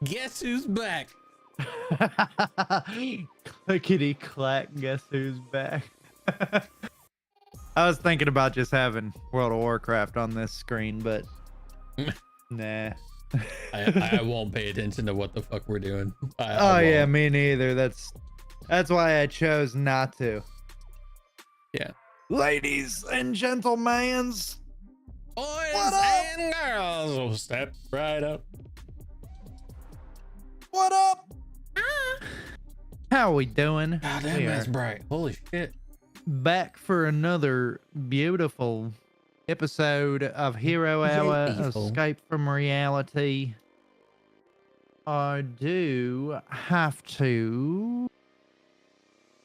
Guess who's back? Clickety clack, guess who's back? I was thinking about just having World of Warcraft on this screen, but nah. I won't pay attention to what the fuck we're doing. Oh yeah, me neither. That's why I chose not to. Yeah. Ladies and gentlemen, Boys What up? and girls, will step right up. what up? How we doing? God We damn, are that's bright. Holy shit. back for another beautiful episode of Hero Hour Beautiful. Escape from Reality. I do have to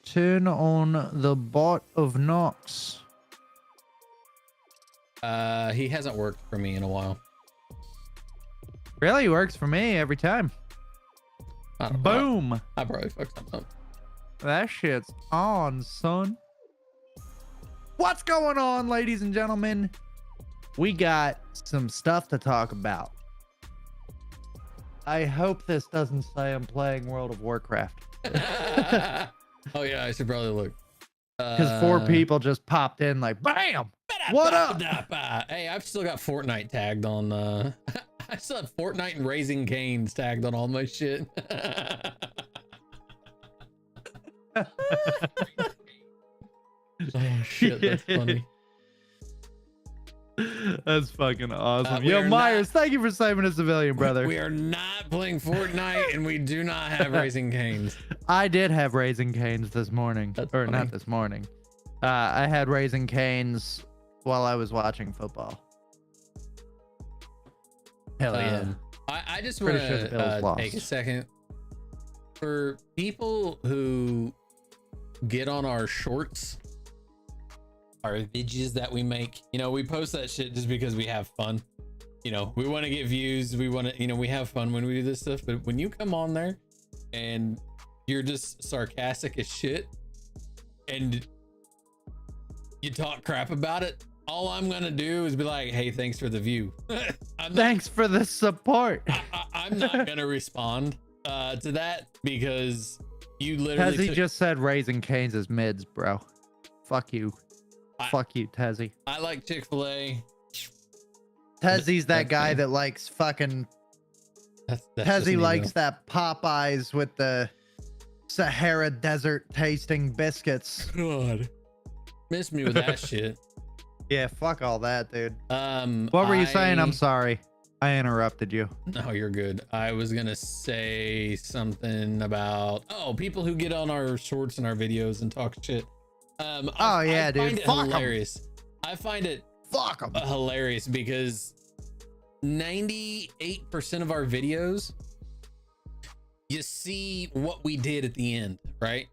turn on the bot of Nox. He hasn't worked for me in a while. Really works for me every time. I don't know. Boom. I probably fucked something up. That shit's on, son. What's going on, ladies and gentlemen? We got some stuff to talk about. I hope this doesn't say I'm playing World of Warcraft. Oh yeah, I should probably look. Because 4 people just popped in like, bam! What up? Hey, I've still got Fortnite tagged on. I still have Fortnite and Raising Cane's tagged on all my shit. Oh shit, that's funny. That's fucking awesome. We Yo, are Myers, thank you for saving a civilian, brother. We are not playing Fortnite, and we do not have Raising Cane's. I did have Raising Canes this morning. That's or funny. not this morning. I had Raising Canes while I was watching football. Hell yeah. I just Pretty want sure the Bills to lost. take a second for people who get on our shorts, our videos that we make. You know, we post that shit just because we have fun. You know, we want to get views. We want to, you know, we have fun when we do this stuff. But when you come on there and you're just sarcastic as shit and you talk crap about it, all I'm gonna do is be like, hey, thanks for the view. Thanks for the support. I'm not gonna respond to that because you literally Tezzy just said Raising Canes is mids, bro. Fuck you. Fuck you, Tezzy. I like Chick-fil-A. Tezzy's that That's guy me. that likes fucking... That's just Tezzy me, likes though. that Popeyes with the Sahara Desert tasting biscuits. God. Miss me with that shit. Yeah, fuck all that, dude. What What were you saying? I'm sorry. I interrupted you. No, you're good. I was gonna say something about people who get on our shorts and our videos and talk shit. Oh, yeah, dude. I find it Fuck 'em. hilarious. I find it Fuck 'em. hilarious because 98% of our videos, you see what we did at the end, right?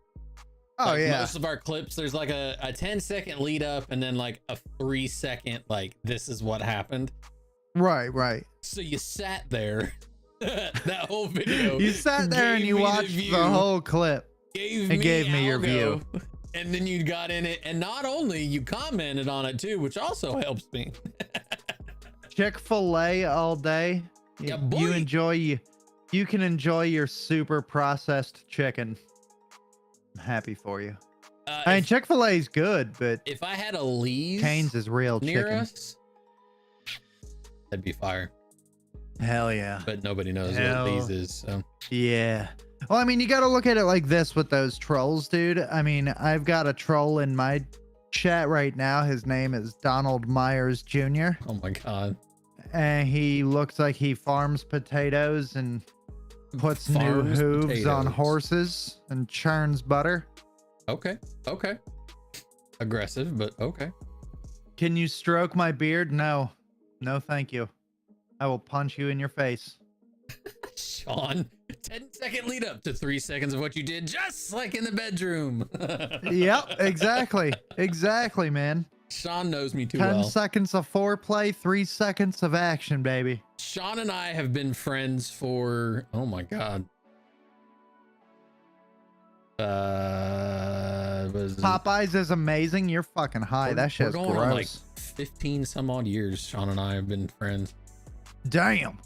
Oh, Like, yeah. most of our clips, there's like a 10-second lead up and then like a 3-second, like, this is what happened. Right, right. So you sat there that whole video. You sat there and gave you me watched view, the whole clip. gave and me gave me your algo, view. and then you got in it, and not only you commented on it too, which also helps me. Chick-fil-A all day. Yeah, You boy. enjoy you can enjoy your super processed chicken. I'm happy for you. I mean, Chick-fil-A is good, but if I had a Lee's Cane's is real near chicken. us, that'd be fire. Hell yeah. But nobody knows Hell. what Lee's is. So Yeah. Well, I mean, you got to look at it like this with those trolls, dude. I mean, I've got a troll in my chat right now. His name is Donald Myers Jr. oh my god, And he looks like he farms potatoes and puts Farms new hooves on potatoes. horses and churns butter. Okay, aggressive, but okay. Can you stroke my beard? No. No, thank you. I will punch you in your face. Sean, 10-second lead up to 3 seconds of what you did, just like in the bedroom. Yep, exactly. Exactly, man. Sean knows me too 10 well. seconds of foreplay, 3 seconds of action, baby. Sean and I have been friends for, oh my god. Popeyes is amazing. You're fucking high. That shit's we're going on like gross. 15 some odd years. Sean and I have been friends. Damn.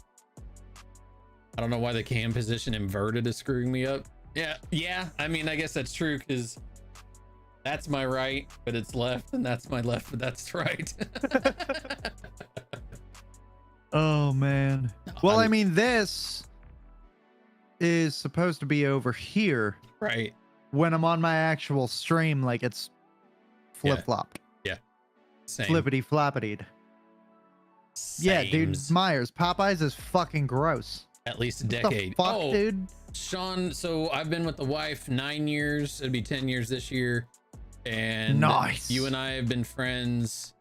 I don't know why the cam position inverted is screwing me up. Yeah. I mean, I guess that's true because that's my right, but it's left, and that's my left, but that's right. Oh man. Well, I mean, this is supposed to be over here right. when I'm on my actual stream, like it's flip-flopped. Same. Flippity floppity. Yeah, dude, Sames. Myers, Popeyes is fucking gross. At least a What the decade. fuck, dude? Sean, so I've been with the wife 9 years. It'll be 10 years this year. And Nice. you and I have been friends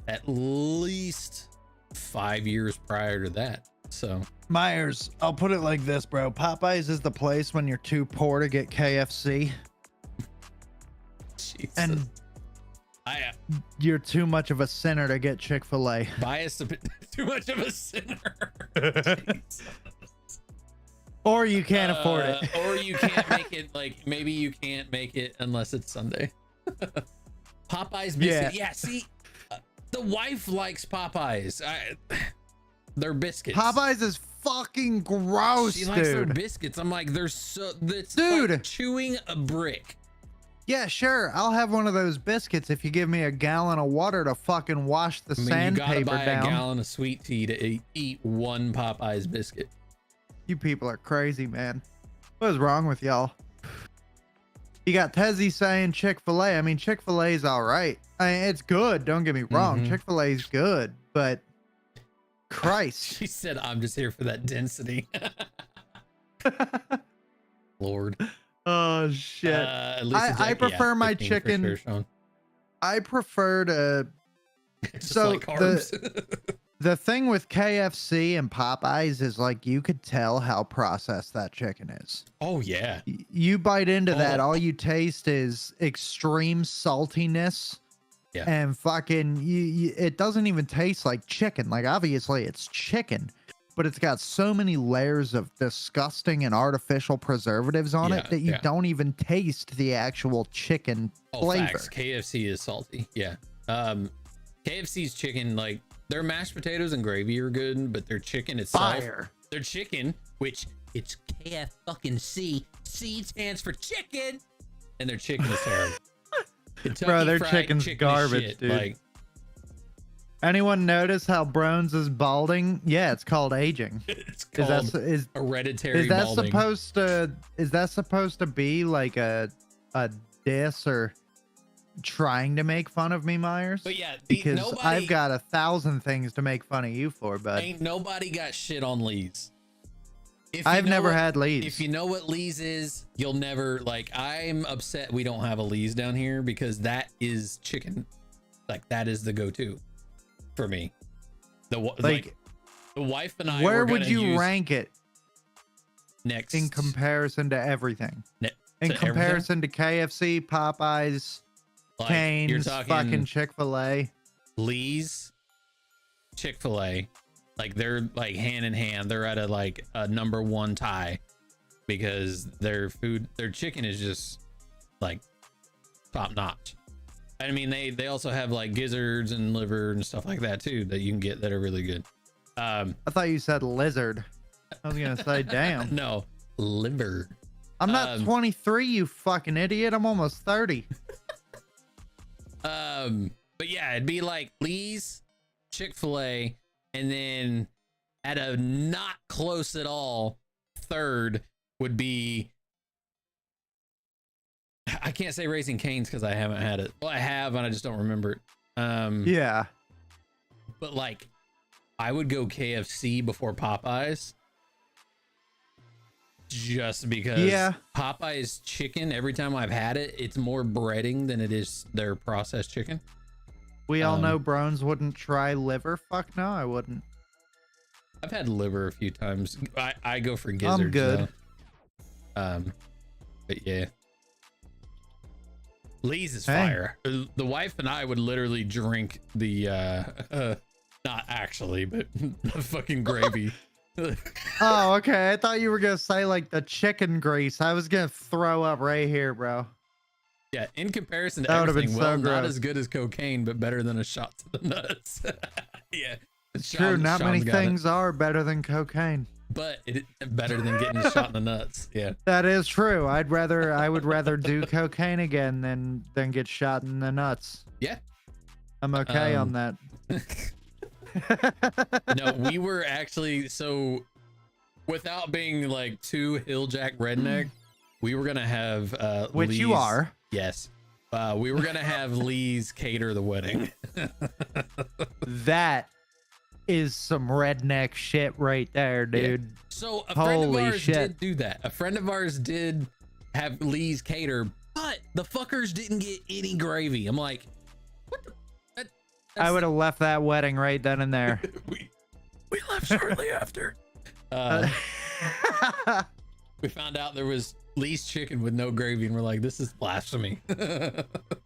at least 5 years prior to that. So Myers, I'll put it like this, bro. Popeyes is the place when you're too poor to get KFC. Jesus. And you're too much of a sinner to get Chick-fil-A. Biased a bit, too much of a sinner. Or you can't afford it. Or you can't make it, like, maybe you can't make it unless it's Sunday. Popeyes biscuit. Yeah, see, the wife likes Popeyes. They're biscuits. Popeyes is fucking gross, She likes their dude. biscuits. I'm like, they're so, it's Dude. like chewing a brick. Yeah, sure. I'll have one of those biscuits if you give me a gallon of water to fucking wash the I mean, you gotta sandpaper buy down. a gallon of sweet tea to eat one Popeyes biscuit. You people are crazy, man. What is wrong with y'all? You got Tezzy saying Chick-fil-A. I mean, Chick-fil-A is all right. I mean, it's good. Don't get me wrong. Mhm. Chick-fil-A is good, but Christ. She said, I'm just here for that density. Lord. Oh, shit. At least a I decade. prefer my 15 for chicken. sure, Sean. I prefer to. Just So like carbs. The thing with KFC and Popeyes is like you could tell how processed that chicken is. Oh yeah. You bite into that, Oh. all you taste is extreme saltiness. Yeah. And fucking it doesn't even taste like chicken. Like obviously it's chicken, but it's got so many layers of disgusting and artificial preservatives on Yeah, it that you yeah. don't even taste the actual chicken flavor. Facts. KFC is salty. Yeah. KFC's chicken, like their mashed potatoes and gravy are good, but their chicken itself, Fire. their chicken, which it's KF fucking C. C stands for chicken, and their chicken is terrible. Kentucky Bro, their Fried chicken's Chicken is garbage, shit. dude. Like, Anyone notice how Brones is balding? Yeah, it's called aging. it's Is called that is hereditary that balding. supposed to be like a diss or trying to make fun of me, Myers? But yeah, Because nobody, I've got 1,000 things to make fun of you for, bud. ain't nobody got shit on Lee's. If you I've know never what- had Lee's. If you know what Lee's is, you'll never like. I'm upset we don't have a Lee's down here because that is chicken. Like that is the go-to for me. Like the wife and I. where were would gonna you use rank it next in comparison to everything? Ne- In to everything? comparison to KFC, Popeyes, Like, Cane's, you're talking fucking Chick-fil-A. Lee's, Chick-fil-A, like they're like hand in hand. They're at a like a number one tie because their chicken is just like top notch. I mean, they also have like gizzards and liver and stuff like that too that you can get that are really good. I thought you said lizard. I was gonna say, damn. No, liver. I'm not 23, you fucking idiot. I'm almost 30. But yeah, it'd be like Lee's, Chick-fil-A, and then at a not close at all third would be, I can't say Raising Cane's because I haven't had it. Well, I have, and I just don't remember it. Yeah. But like, I would go KFC before Popeyes. Just because Popeyes chicken, every time I've had it, it's more breading than it is their processed chicken. We all know Brones wouldn't try liver. Fuck no, I wouldn't. I've had liver a few times. I go for gizzards. I'm good. Though. But yeah. Lee's is Hey. fire. The wife and I would literally drink the not actually, but the fucking gravy. Oh, okay. I thought you were gonna say like the chicken grease. I was gonna throw up right here, bro. Yeah, in comparison to That would've been everything, so well, not gross. as good as cocaine, but better than a shot to the nuts. Yeah, True, not many Sean's got it. things are better than cocaine. But it better than getting shot in the nuts. Yeah. That is true. I would rather do cocaine again than get shot in the nuts. Yeah. I'm okay on that. No, we were actually, so without being like too hilljack redneck, we were gonna have Which you are. Yes. We were gonna have Lee's cater the wedding. That is some redneck shit right there, dude. Yeah. So a friend of Holy ours shit. did do that. A friend of ours did have Lee's cater, but the fuckers didn't get any gravy. I'm like, what the? I would have left that wedding right then and there. we left shortly after. We found out there was Lee's chicken with no gravy, and we're like, this is blasphemy.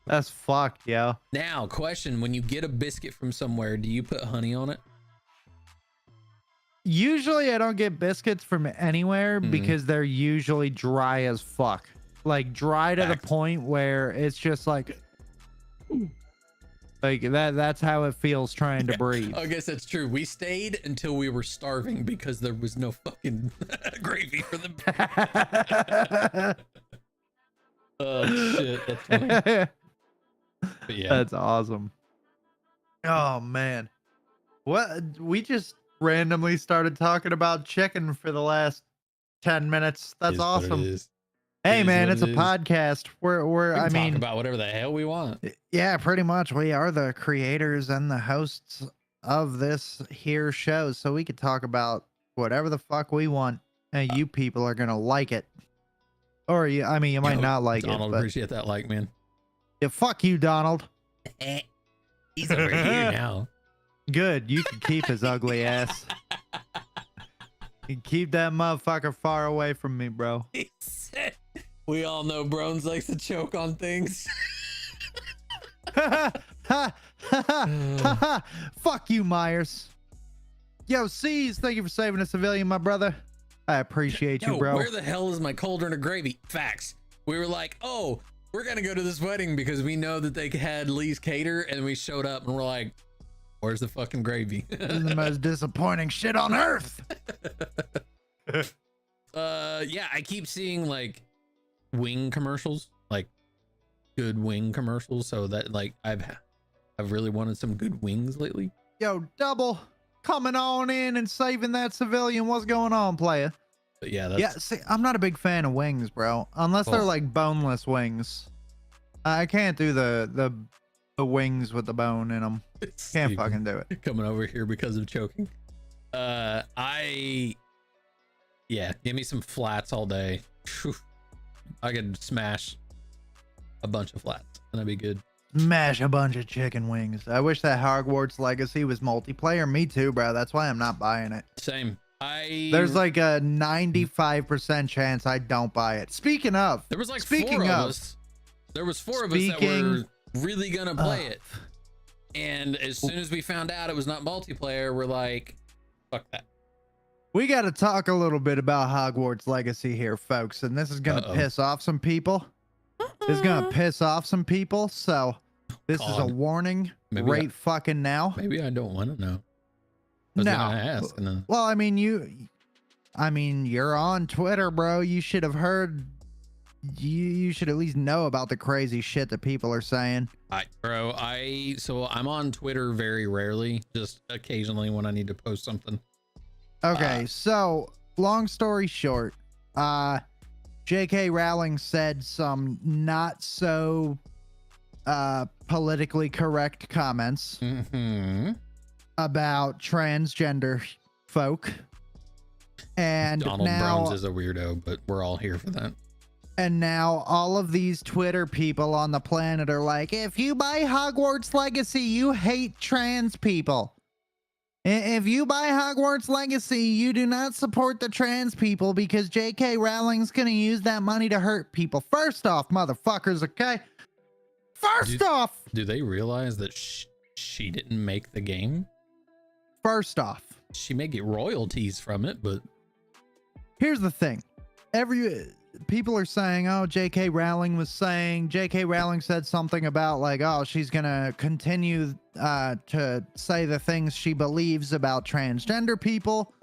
That's fucked, yo. Now, question: when you get a biscuit from somewhere, do you put honey on it? Usually I don't get biscuits from anywhere Mhm. because they're usually dry as fuck. Like dry to the Facts. point where it's just like that's how it feels trying to breathe. I guess that's true. We stayed until we were starving because there was no fucking gravy for the. Oh shit, that's funny. But yeah, That's awesome. Oh man. What we just randomly started talking about chicken for the last 10 minutes. That's is what it awesome. is. Hey is man, what it's a it is. podcast. We're We can I talk mean about whatever the hell we want. yeah, pretty much we are the creators and the hosts of this here show, so we could talk about whatever the fuck we want, and you people are gonna like it. Or you I mean you might Yo, not like Donald, it, but appreciate that, like, man. yeah, fuck you, Donald. He's over here now. Good, you can keep his ugly ass. You keep that motherfucker far away from me, bro. He said, we all know Brones likes to choke on things. Fuck you, Myers. Yo, C's, thank you for saving a civilian, my brother. I appreciate you, Yo, bro. where the hell is my cauldron of gravy? Facts. We were like, oh, we're gonna go to this wedding because we know that they had Lee's cater, and we showed up and we're like, where's the fucking gravy? This is the most disappointing shit on earth. Yeah, I keep seeing like wing commercials, like good wing commercials, so that like I've really wanted some good wings lately. Yo, Double, coming on in and saving that civilian. What's going on, player? But yeah, that's Yeah, see, I'm not a big fan of wings, bro. Unless they're Oh. like boneless wings. I can't do the wings with the bone in them. Can't Steven fucking do it. coming over here because of choking. Yeah, give me some flats all day. Phew. I could smash a bunch of flats and that'd be good. Smash a bunch of chicken wings. I wish that Hogwarts Legacy was multiplayer. Me too, bro. That's why I'm not buying it. Same. There's like a 95% chance I don't buy it. Speaking of, there was like speaking four of of- us. There was four of us that were really gonna play it. And as soon as we found out it was not multiplayer, we're like, fuck that. we got to talk a little bit about Hogwarts Legacy here, folks. And this is going to Uh-oh. piss off some people. This is going to piss off some people. So this is a God. warning Maybe right fucking now. Maybe I don't want to know. I was No. gonna ask and then Well, I mean, you're on Twitter, bro. You should have heard. You should at least know about the crazy shit that people are saying. so I'm on Twitter very rarely, just occasionally when I need to post something. Okay, so long story short, J.K. Rowling said some not so politically correct comments Mm-hmm. about transgender folk. And Donald now, Brones is a weirdo, but we're all here for that. and now all of these Twitter people on the planet are like, if you buy Hogwarts Legacy, you hate trans people. If you buy Hogwarts Legacy, you do not support the trans people because J.K. Rowling's going to use that money to hurt people. First off, motherfuckers, okay? First off, Do they realize that she didn't make the game? first off, She may get royalties from it, but here's the thing. people are saying, oh, J.K. Rowling said something about like, oh, she's gonna continue to say the things she believes about transgender people.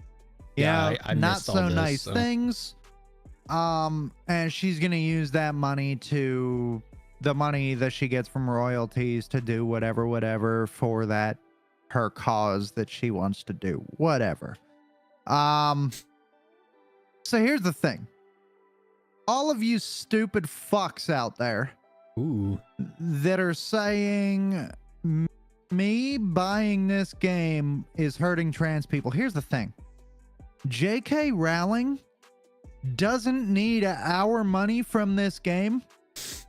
Yeah, I not missed all so this, nice so. things. And she's gonna use that money the money that she gets from royalties to do whatever for that her cause that she wants to do. Whatever. So here's the thing. All of you stupid fucks out there Ooh. that are saying me buying this game is hurting trans people. Here's the thing. J.K. Rowling doesn't need our money from this game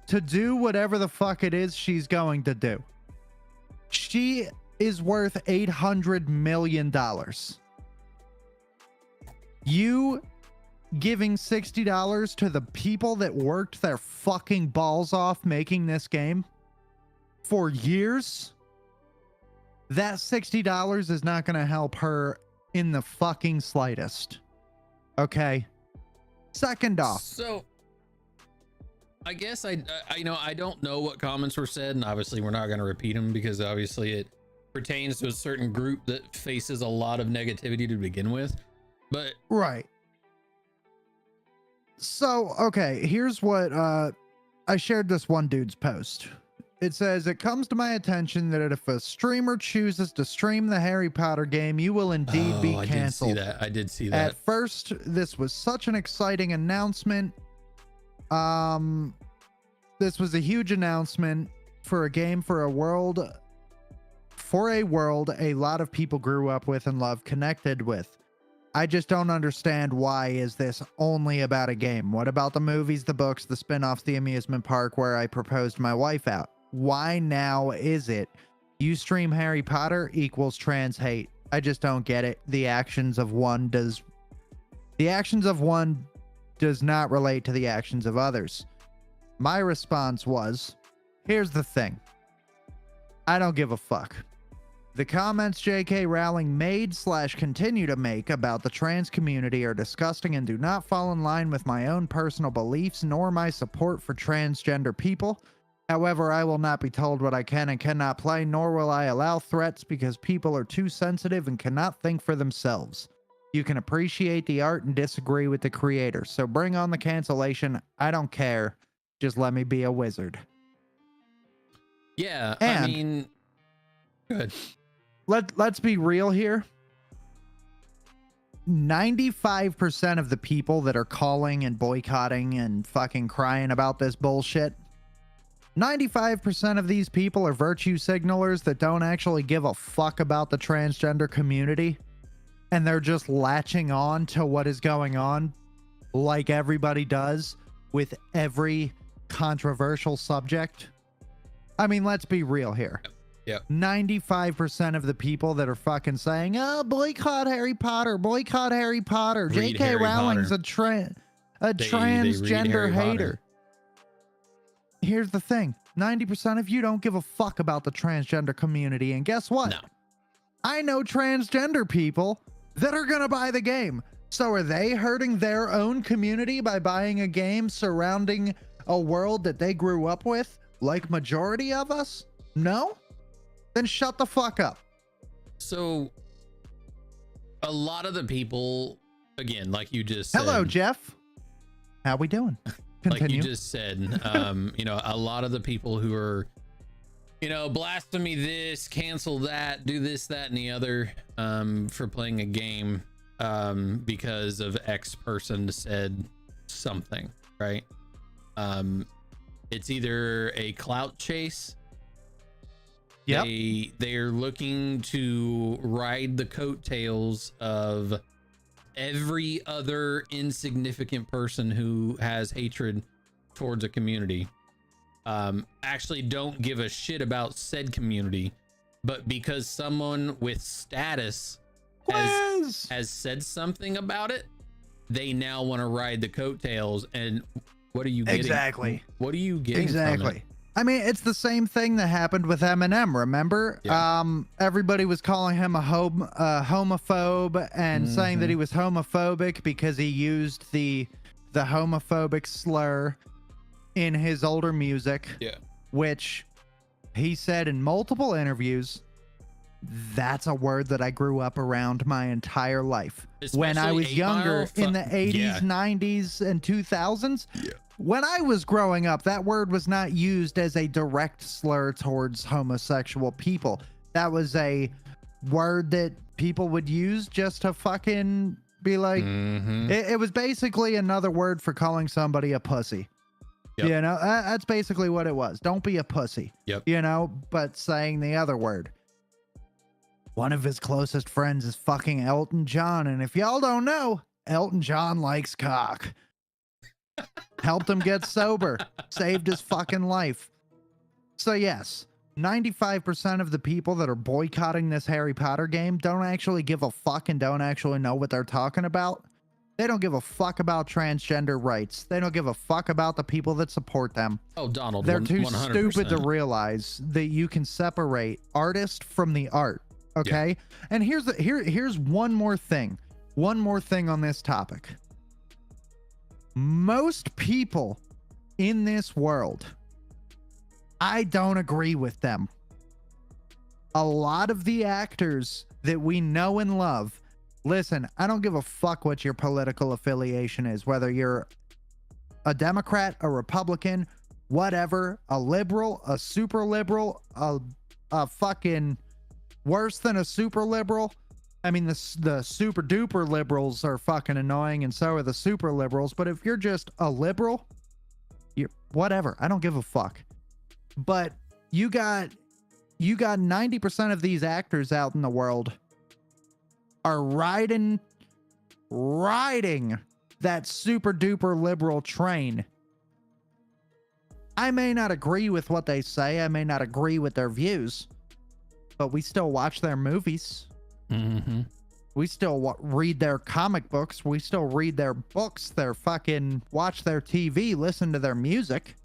to do whatever the fuck it is she's going to do. She is worth $800 million. You giving $60 to the people that worked their fucking balls off making this game for years, that $60 is not going to help her in the fucking slightest. Okay? Second off. So I guess I don't know what comments were said, and obviously we're not going to repeat them because obviously it pertains to a certain group that faces a lot of negativity to begin with. But right. So, okay, here's what I shared this one dude's post. It says, it comes to my attention that if a streamer chooses to stream the Harry Potter game, you will indeed be canceled. I did see that. At first, this was such an exciting announcement. This was a huge announcement for a game for a world a lot of people grew up with and loved, connected with. I just don't understand, why is this only about a game? What about the movies, the books, the spin-offs, the amusement park where I proposed my wife out? Why now is it you stream Harry Potter equals trans hate? I just don't get it. The actions of one does not relate to the actions of others. My response was, here's the thing. I don't give a fuck. The comments J.K. Rowling made / continue to make about the trans community are disgusting and do not fall in line with my own personal beliefs nor my support for transgender people. However, I will not be told what I can and cannot play, nor will I allow threats because people are too sensitive and cannot think for themselves. You can appreciate the art and disagree with the creator, so bring on the cancellation. I don't care. Just let me be a wizard. Yeah, and I mean, good. Let's be real here. 95% of the people that are calling and boycotting and fucking crying about this bullshit, 95% of these people are virtue signalers that don't actually give a fuck about the transgender community, and they're just latching on to what is going on like everybody does with every controversial subject. I mean, let's be real here. Yeah. 95% of the people that are fucking saying, oh, boycott Harry Potter, J.K. Rowling's a transgender hater. Here's the thing. 90% of you don't give a fuck about the transgender community. And guess what? No. I know transgender people that are going to buy the game. So are they hurting their own community by buying a game surrounding a world that they grew up with, like majority of us? No? Then shut the fuck up. So a lot of the people, again, like you just said. Hello, Jeff. How we doing? Continue. Like you just said, a lot of the people who are, blasphemy this, cancel that, do this, that, and the other, for playing a game, because of X person said something, right? It's either a clout chase. Yep. They're looking to ride the coattails of every other insignificant person who has hatred towards a community. Actually don't give a shit about said community, but because someone with status has said something about it, they now want to ride the coattails. And what are you getting? Exactly. What are you getting? Exactly. From it? I mean, it's the same thing that happened with Eminem, remember? Yeah. Everybody was calling him a homophobe and saying that he was homophobic because he used the the homophobic slur in his older music, Yeah. which he said in multiple interviews, that's a word that I grew up around my entire life. When I Especially was 8 younger Mile, in the 80s, yeah. 90s, and 2000s, when I was growing up, that word was not used as a direct slur towards homosexual people. That was a word that people would use just to fucking be like, Mhm. it was basically another word for calling somebody a pussy. Yep. You know, that's basically what it was. Don't be a pussy. Yep. You know, but saying the other word. One of his closest friends is fucking Elton John. And if y'all don't know, Elton John likes cock. Helped him get sober. Saved his fucking life. So yes, 95% of the people that are boycotting this Harry Potter game don't actually give a fuck and don't actually know what they're talking about. They don't give a fuck about transgender rights. They don't give a fuck about the people that support them. Oh, Donald, They're too 100%. stupid to realize that you can separate artist from the art. Okay? And here's one more thing. One more thing on this topic. Most people in this world, I don't agree with them. A lot of the actors that we know and love, listen, I don't give a fuck what your political affiliation is, whether you're a Democrat, a Republican, whatever, a liberal, a super liberal, a fucking worse than a super liberal. I mean, the super duper liberals are fucking annoying, and so are the super liberals. But if you're just a liberal, you're whatever. I don't give a fuck. But you got 90% of these actors out in the world are riding that super duper liberal train. I may not agree with what they say. I may not agree with their views, but we still watch their movies. Mm-hmm. We still read their comic books. We still read their books. Their fucking watch their TV, listen to their music.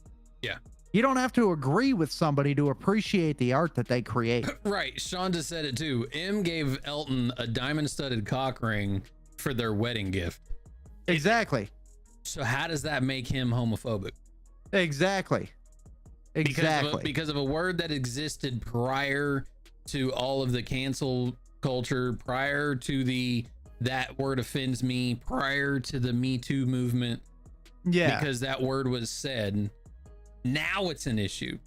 Yeah. You don't have to agree with somebody to appreciate the art that they create. Right. Sean just said it too. M gave Elton a diamond-studded cock ring for their wedding gift. Exactly. So how does that make him homophobic? Exactly. Exactly. Because of a word that existed prior to all of the cancel culture, prior to that word offends me, prior to the Me Too movement. Yeah. Because that word was said. Now it's an issue.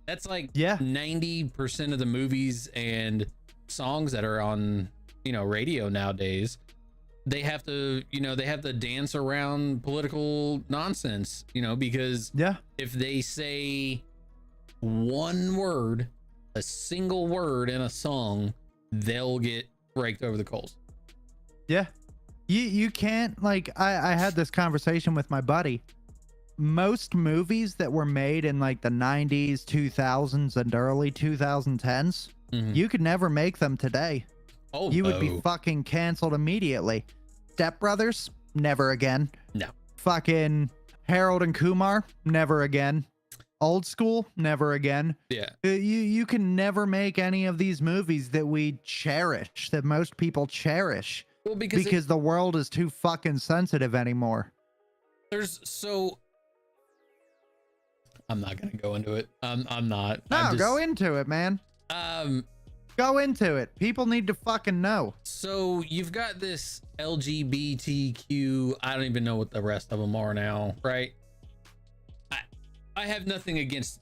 That's like 90% of the movies and songs that are on, radio nowadays. They have to dance around political nonsense, because if they say one word, a single word in a song, they'll get raked over the coals. Yeah. You can't, like, I had this conversation with my buddy. Most movies that were made in like the 90s, 2000s, and early 2010s, you could never make them today. Oh, you would be fucking canceled immediately. Step Brothers, never again. No. Fucking Harold and Kumar, never again. Old School, never again. Yeah. You can never make any of these movies that we cherish, that most people cherish. Well, because the world is too fucking sensitive anymore. I'm not gonna go into it. I'm not. No, go into it, man. Go into it. People need to fucking know. So you've got this LGBTQ. I don't even know what the rest of them are now, right? I have nothing against.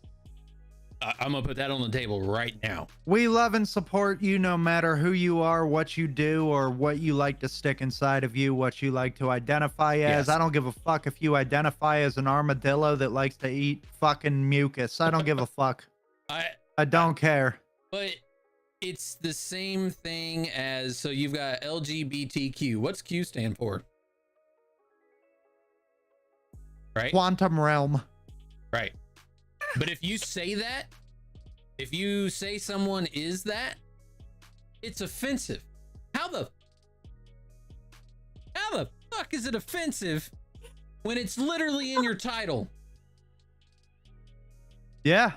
I'm gonna put that on the table right now. We love and support you no matter who you are, what you do, or what you like to stick inside of you, what you like to identify as. Yes. I don't give a fuck if you identify as an armadillo that likes to eat fucking mucus. I don't give a fuck. I don't care. But it's the same thing as, so you've got LGBTQ. What's Q stand for? Right? Quantum realm. Right. But if you say that, if you say someone is that, it's offensive. How the fuck is it offensive when it's literally in your title? Yeah.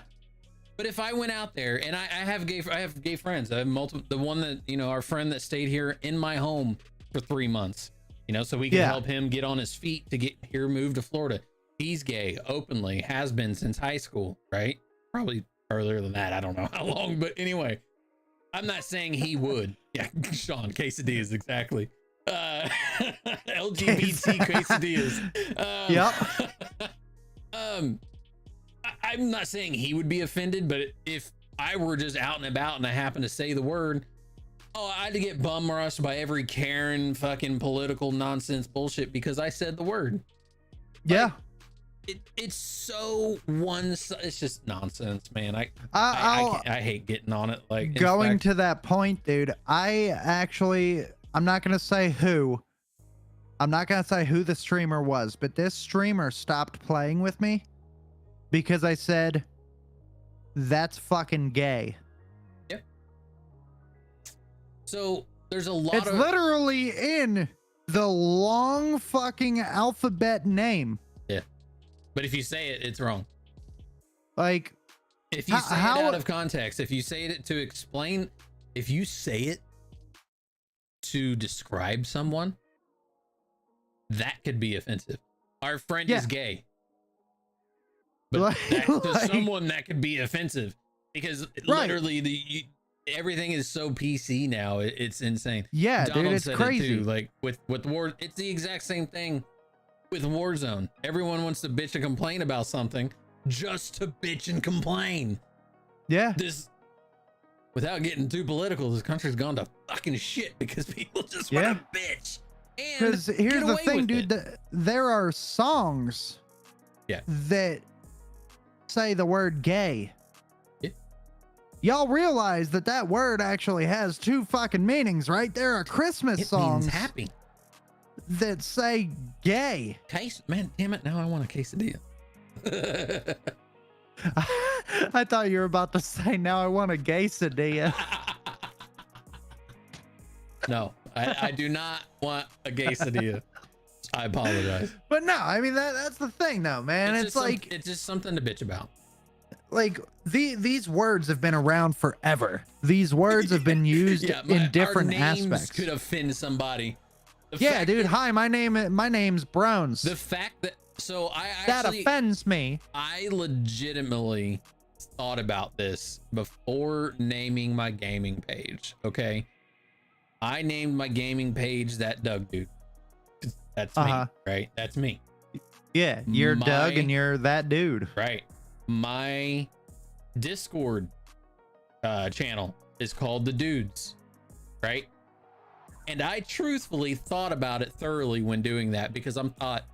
But if I went out there and I have gay friends, I have multiple, the one that, our friend that stayed here in my home for 3 months, you know, so we can Yeah. help him get on his feet to get here, move to Florida. He's gay openly, has been since high school, right? Probably earlier than that. I don't know how long, but anyway, I'm not saying he would. Yeah, Sean, quesadillas, exactly. LGBT quesadillas. Yep. I'm not saying he would be offended, but if I were just out and about and I happened to say the word, oh, I had to get bum rushed by every Karen fucking political nonsense bullshit because I said the word. Yeah. It's so it's just nonsense, man. I hate getting on it. Like, going to that point, dude, I'm not going to say who. I'm not going to say who the streamer was, but this streamer stopped playing with me because I said, that's fucking gay. Yep. So there's a lot It's literally in the long fucking alphabet name. Yeah. But if you say it, it's wrong. Like, if you say it out of context, if you say it to explain, if you say it to describe someone, that could be offensive. Our friend is gay. But to someone that could be offensive because literally everything is so PC now. It's insane. Yeah, Donald dude, it's said crazy. It too. Like with war, it's the exact same thing with Warzone. Everyone wants to bitch and complain about something just to bitch and complain. Yeah. Without getting too political, this country's gone to fucking shit because people just want to bitch. Because here's the thing, dude, there are songs that say the word gay. Yeah. Y'all realize that word actually has two fucking meanings, right? There are Christmas songs means happy that say gay. Man, damn it, now I want a quesadilla. I thought you were about to say, now I want a quesadilla. No, I do not want a quesadilla. I apologize. But no, I mean, that's the thing though, man. It's like, it's just something to bitch about. Like these words have been around forever. These words have been used in different aspects. Could offend somebody. Dude. Hi, my name's Brones. The fact that that offends me. I legitimately thought about this before naming my gaming page. Okay, I named my gaming page that Doug dude. That's me, right? That's me. Yeah, you're Doug and you're that dude. Right. My Discord channel is called The Dudes, right? And I truthfully thought about it thoroughly when doing that because I'm thought,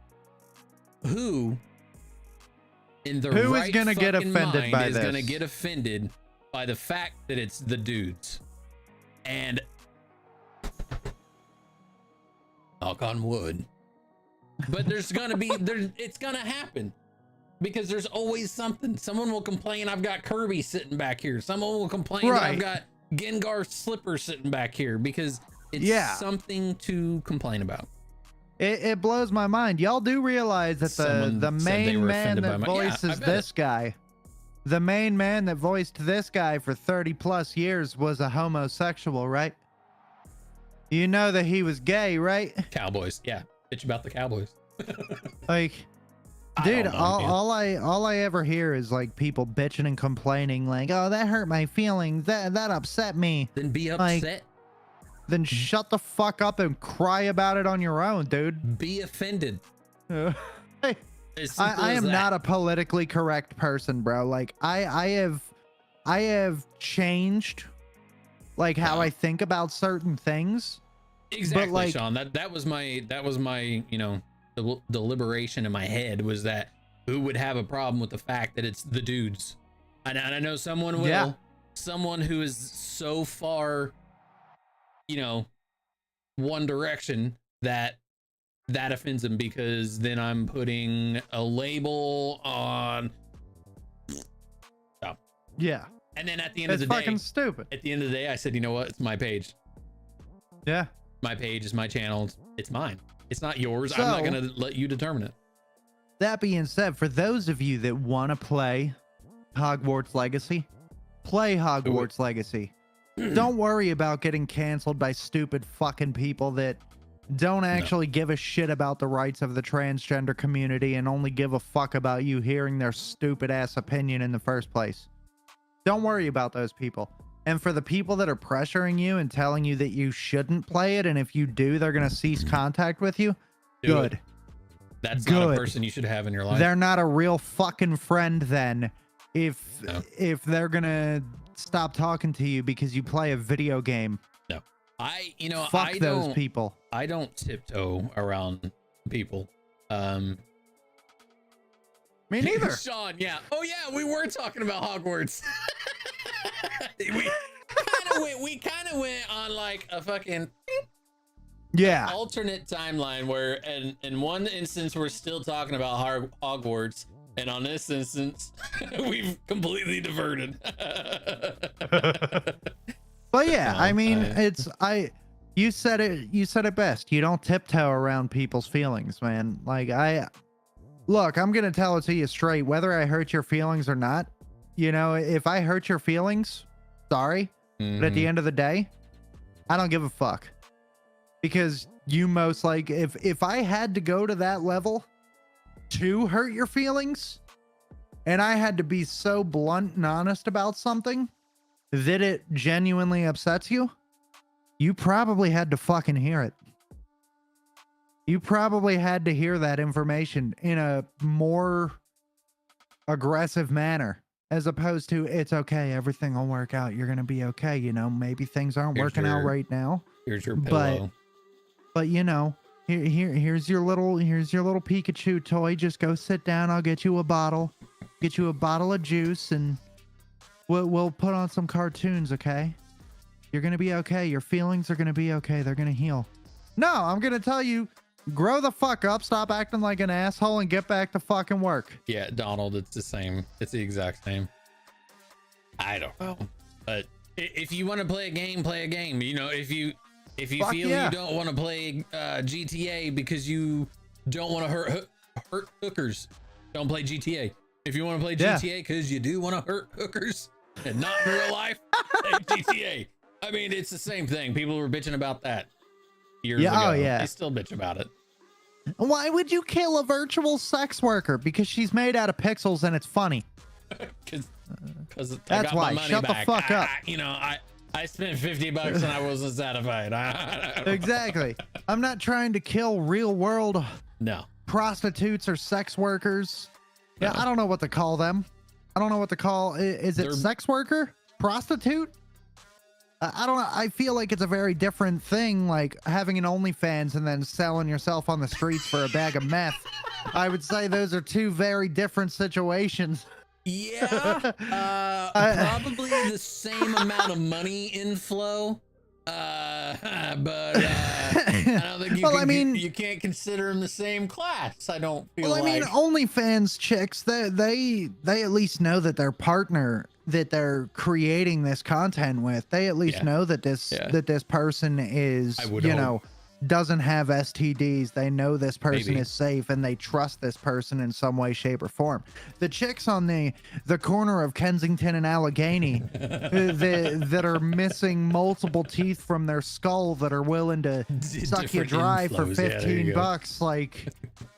who is gonna get offended by this? Is gonna get offended by the fact that it's The Dudes? And knock on wood. But there's gonna be it's gonna happen. Because there's always something. Someone will complain I've got Kirby sitting back here. Someone will complain that I've got Gengar Slipper sitting back here because it's something to complain about. It blows my mind. Y'all do realize that the main man that voices this guy, the main man that voiced this guy for 30 plus years was a homosexual, right? You know that he was gay, right? Cowboys. Yeah. Bitch about the Cowboys. Like, dude, all I ever hear is like people bitching and complaining, like, "Oh, that hurt my feelings. That upset me." Then be upset. Like, then shut the fuck up and cry about it on your own, dude. Be offended. I am not a politically correct person, bro. Like, I have changed, like, how I think about certain things. Exactly, but like, Sean. That was my you know, the deliberation in my head was that who would have a problem with the fact that it's The Dudes? And I know someone will. Someone who is so far, you know, one direction that offends them because then I'm putting a label on. Oh. Yeah. And then at the end of the day, it's fucking stupid. At the end of the day, I said, you know what? It's my page. Yeah. My page is my channel. It's mine. It's not yours. I'm not going to let you determine it. That being said, for those of you that want to play Hogwarts Legacy, play Hogwarts Legacy. Don't worry about getting canceled by stupid fucking people that don't actually give a shit about the rights of the transgender community and only give a fuck about you hearing their stupid ass opinion in the first place. Don't worry about those people. And for the people that are pressuring you and telling you that you shouldn't play it, and if you do, they're going to cease contact with you, good. That's not a person you should have in your life. They're not a real fucking friend then if they're going to stop talking to you because you play a video game. No. Fuck those people. I don't tiptoe around people. Me neither. Sean, yeah. Oh yeah, we were talking about Hogwarts. we kind of went on like a fucking alternate timeline where in one instance we're still talking about Hogwarts, and on this instance we've completely diverted. But yeah, I mean, you said it best. You don't tiptoe around people's feelings, man. Like look, I'm gonna tell it to you straight, whether I hurt your feelings or not. You know, if I hurt your feelings, sorry. But at the end of the day, I don't give a fuck. Because you most like, if I had to go to that level to hurt your feelings, and I had to be so blunt and honest about something that it genuinely upsets you, you probably had to fucking hear it. You probably had to hear that information in a more aggressive manner, as opposed to, it's okay, everything will work out, you're gonna be okay, you know, maybe things aren't working out right now. Here's your pillow. But you know, here's your little Pikachu toy. Just go sit down. I'll get you a bottle of juice, and we'll put on some cartoons, okay? You're gonna be okay. Your feelings are gonna be okay. They're gonna heal. No, I'm gonna tell you, grow the fuck up, stop acting like an asshole, and get back to fucking work. Yeah, Donald, it's the same. It's the exact same. I don't know. But if you want to play a game, play a game. You know, if you feel you don't want to play GTA because you don't want to hurt hookers, don't play GTA. If you want to play GTA because you do want to hurt hookers and not in real life, play GTA. I mean, it's the same thing. People were bitching about that years ago. Oh, yeah. They still bitch about it. Why would you kill a virtual sex worker? Because she's made out of pixels and it's funny. Because that's why. Shut the fuck up. I spent $50 and I wasn't satisfied. Exactly. I'm not trying to kill real world prostitutes or sex workers. Yeah, I don't know what to call them. I don't know what to call. Is it sex worker? Prostitute? I don't know. I feel like it's a very different thing, like having an OnlyFans and then selling yourself on the streets for a bag of meth. I would say those are two very different situations. Yeah, probably the same amount of money inflow, but I don't think you can't consider them the same class. I don't feel like. I mean, OnlyFans chicks, they at least know that their partner that they're creating this content with, they at least know that this person is, doesn't have STDs. They know this person is safe and they trust this person in some way, shape, or form. The chicks on the corner of Kensington and Allegheny that are missing multiple teeth from their skull that are willing to suck you dry for $15. Like,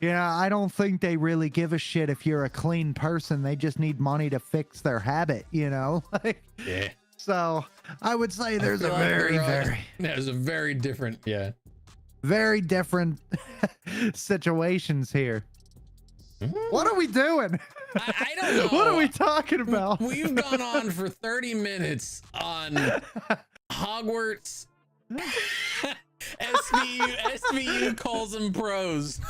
I don't think they really give a shit if you're a clean person. They just need money to fix their habit, Like, so I would say there's a very different, very different situations here. What are we doing? I don't know. What are we talking about? We've gone on for 30 minutes on Hogwarts. SVU calls them pros.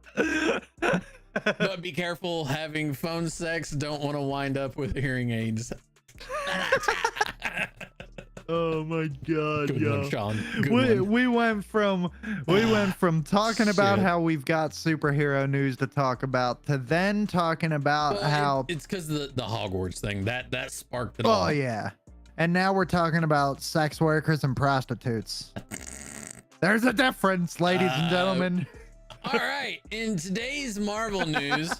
But be careful having phone sex. Don't want to wind up with hearing aids. Oh my god, Good one, Sean. We went from talking about how we've got superhero news to talk about to then talking about how it's because the Hogwarts thing that sparked it all. Oh yeah. And now we're talking about sex workers and prostitutes. There's a difference, ladies and gentlemen. All right, in today's Marvel news,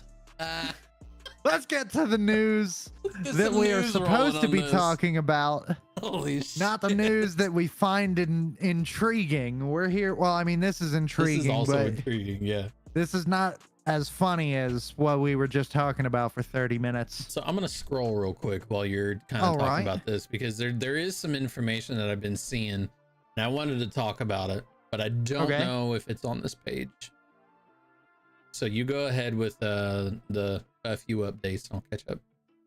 let's get to the news that we are supposed to be talking about. Holy shit. Not the news that we find intriguing. We're here. Well, I mean, this is This intriguing, is also but intriguing, yeah. this is not as funny as what we were just talking about for 30 minutes. So I'm gonna scroll real quick while you're kind of All talking right. about this, because there is some information that I've been seeing, and I wanted to talk about it, but I don't Okay. know if it's on this page. So you go ahead with the a few updates, and I'll catch up.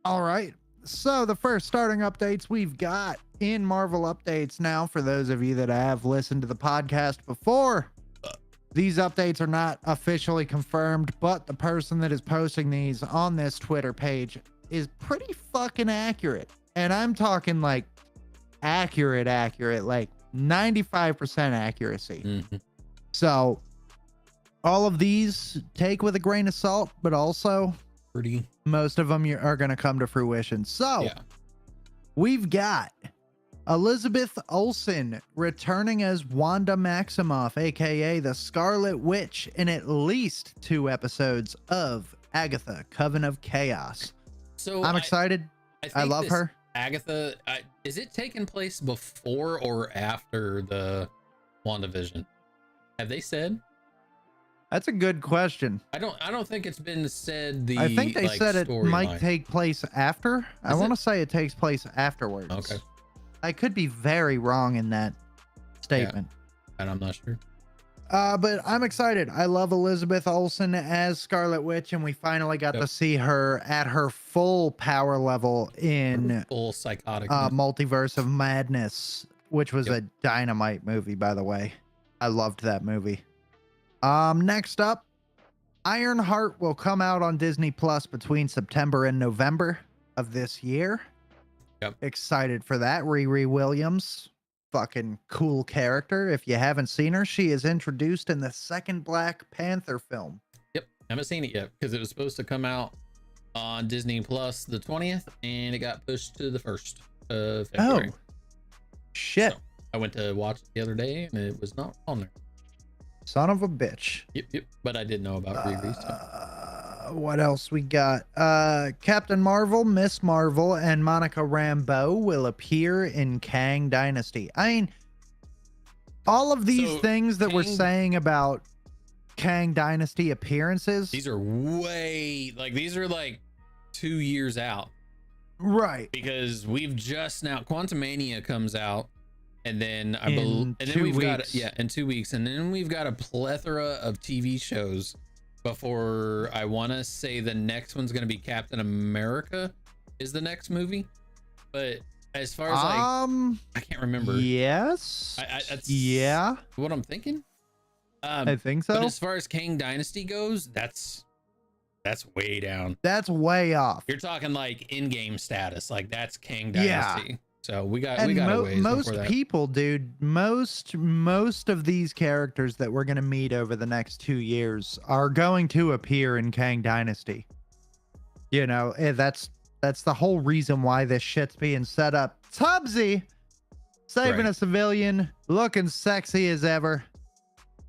All right. So the first starting updates we've got in Marvel Updates now, for those of you that have listened to the podcast before, these updates are not officially confirmed, but the person that is posting these on this Twitter page is pretty fucking accurate. And I'm talking like accurate, like 95% accuracy. Mhm. So all of these take with a grain of salt, but also Pretty, most of them are going to come to fruition. So yeah. we've got Elizabeth Olsen returning as Wanda Maximoff, aka the Scarlet Witch, in at least 2 episodes of Agatha, Coven of Chaos. So I'm excited. I think love this her. Agatha, is it taking place before or after the WandaVision? Have they said? That's a good question. I don't think it's been said. I think they said it might storyline. take place after. I Is want to it? say it takes place afterwards. Okay. I could be very wrong in that statement. And I'm not sure. But I'm excited. I love Elizabeth Olsen as Scarlet Witch, and we finally got Yep. to see her at her full power level in Full psychotic. Multiverse of Madness, which was Yep. a dynamite movie, by the way. I loved that movie. Next up, Ironheart will come out on Disney Plus between September and November of this year. Yep. Excited for that. Riri Williams, fucking cool character. If you haven't seen her, she is introduced in the second Black Panther film. Yep. Haven't seen it yet because it was supposed to come out on Disney Plus the 20th, and it got pushed to the 1st of February. Shit. So, I went to watch it the other day, and it was not on there. Son of a bitch. Yep. But I did know about Riri. So. What else we got? Captain Marvel, Miss Marvel, and Monica Rambeau will appear in Kang Dynasty. I mean, all of these So, things that we're Kang- saying about Kang Dynasty appearances, These are these are like 2 years out, right? because we've just now Quantumania comes out, and then In and then 2 we've got weeks. in 2 weeks, and then we've got a plethora of TV shows before. I want to say the next one's going to be Captain America is the next movie, but as far as I can't remember. Yes. That's Yeah, what I'm thinking. I think But so. as far as Kang Dynasty goes, that's way down. That's way off. You're talking like in-game status, like that's Kang Yeah. Dynasty. So we got And a ways most before that. people, dude, most of these characters that we're gonna meet over the next 2 years are going to appear in Kang Dynasty. You know, that's the whole reason why this shit's being set up. Tubbsy saving Right. a civilian, looking sexy as ever.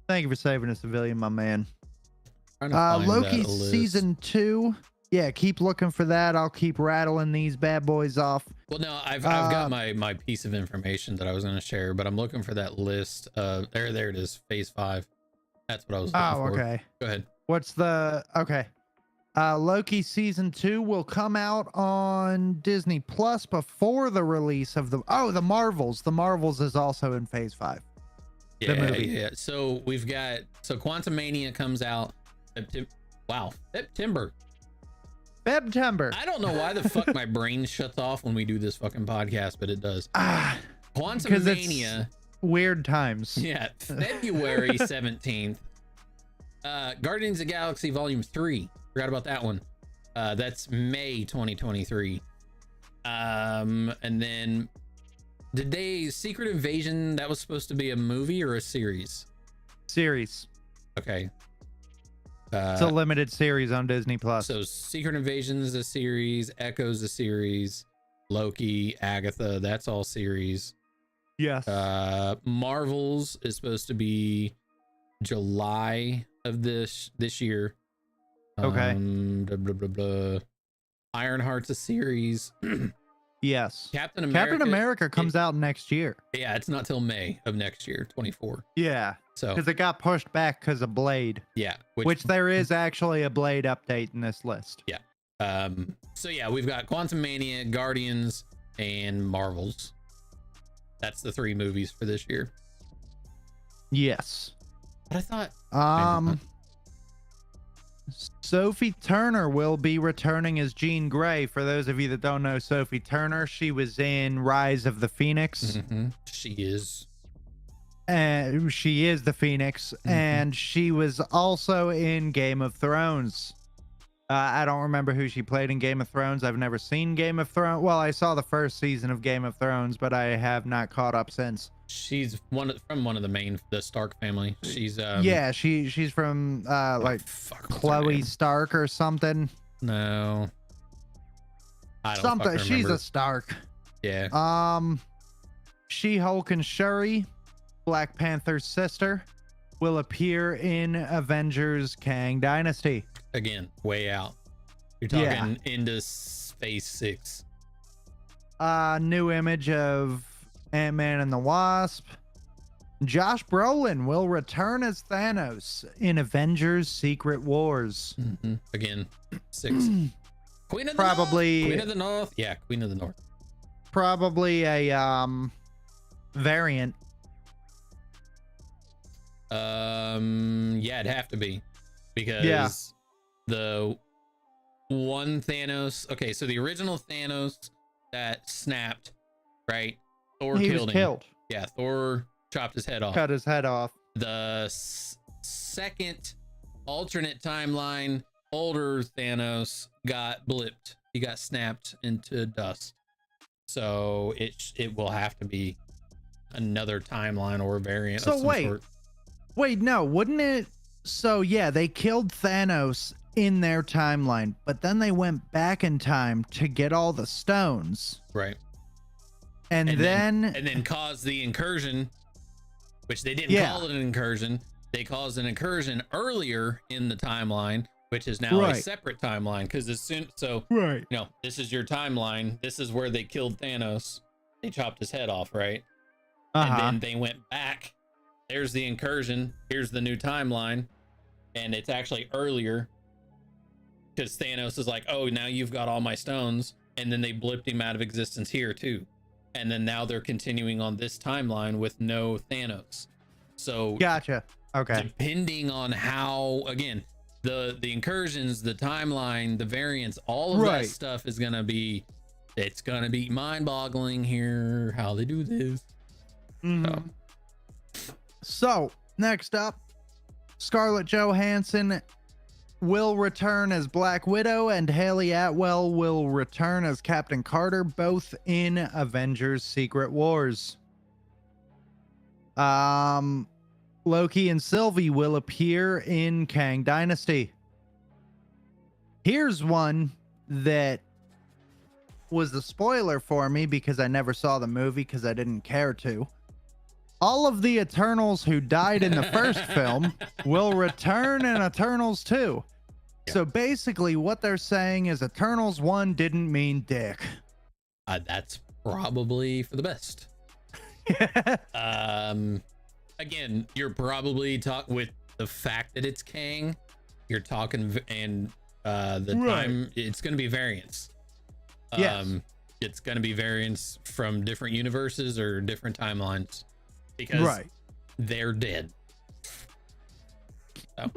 Thank you for saving a civilian, my man. Trying to find Loki that list. season 2. Yeah, keep looking for that. I'll keep rattling these bad boys off. Well, no, I've got my piece of information that I was going to share, but I'm looking for that list. There it is, Phase 5. That's what I was looking Oh, for. okay. Go ahead. What's the okay? Loki season 2 will come out on Disney Plus before the release of the Marvels. The Marvels is also in Phase 5. Yeah, movie. yeah. So we've got Quantumania comes out. September. September. I don't know why the fuck my brain shuts off when we do this fucking podcast, but it does. Because Quantumania. it's weird times. Yeah, February 17th. Guardians of the Galaxy Volume 3. Forgot about that one. That's May 2023. And then Secret Invasion, that was supposed to be a movie or a series? Series. Okay. It's a limited series on Disney Plus. So Secret Invasion is a series, Echo's a series, Loki, Agatha, that's all series. Yes. Marvels is supposed to be July of this year. Okay. Blah, blah, blah, blah. Ironheart's a series. Yes. Captain America. Captain America comes out next year. Yeah, it's not till May of next year, 24. Yeah. So Because it got pushed back because of Blade. yeah, Which there is actually a Blade update in this list. Yeah. So yeah, we've got Quantum Mania, Guardians, and Marvels. That's the 3 movies for this year. Yes. But I thought Sophie Turner will be returning as Jean Grey. For those of you that don't know Sophie Turner, she was in Rise of the Phoenix. she is. She is the Phoenix, and she was also in Game of Thrones. I don't remember who she played in Game of Thrones. I've never seen Game of Thrones. Well, I saw the first season of Game of Thrones, but I have not caught up since. She's from one of the Stark family. She's yeah, she's from like Chloe Stark or something. No, I don't something. She's remember. a Stark. Yeah. She-Hulk and Shuri, Black Panther's sister, will appear in Avengers Kang Dynasty. Again, way out. You're talking into Phase 6. New image of Ant-Man and the Wasp. Josh Brolin will return as Thanos in Avengers Secret Wars. Again, 6. Queen of the Probably North. Queen of the North. Yeah, Queen of the North. Probably a variant. Yeah, it'd have to be, because the one Thanos. Okay, so the original Thanos that snapped, right? Thor He killed was him. killed. Yeah, Thor chopped his head off. Cut his head off. The second alternate timeline, older Thanos got blipped. He got snapped into dust. So it will have to be another timeline or a variant of some sort. Wait, no, wouldn't it? So yeah, they killed Thanos in their timeline, but then they went back in time to get all the stones. Right. And then caused the incursion, which they didn't call it an incursion. They caused an incursion earlier in the timeline, which is now a separate timeline. Because this is your timeline. This is where they killed Thanos. They chopped his head off, right? And then they went back. There's the incursion. Here's the new timeline. And it's actually earlier. Because Thanos is like, oh, now you've got all my stones. And then they blipped him out of existence here too. And then now they're continuing on this timeline with no Thanos. So gotcha. Okay. Depending on how, again, the incursions, the timeline, the variants, all of that stuff is gonna be, it's gonna be mind-boggling here how they do this. So next up, Scarlett Johansson will return as Black Widow, and Haley Atwell will return as Captain Carter, both in Avengers Secret Wars. Loki and Sylvie will appear in Kang Dynasty. Here's one that was a spoiler for me because I never saw the movie because I didn't care to. All of the Eternals who died in the first film will return in Eternals 2. So basically what they're saying is Eternals 1 didn't mean dick. That's probably for the best. Again, you're probably with the fact that it's Kang, you're talking, and time it's going to be variants. It's going to be variants from different universes or different timelines because they're dead. So.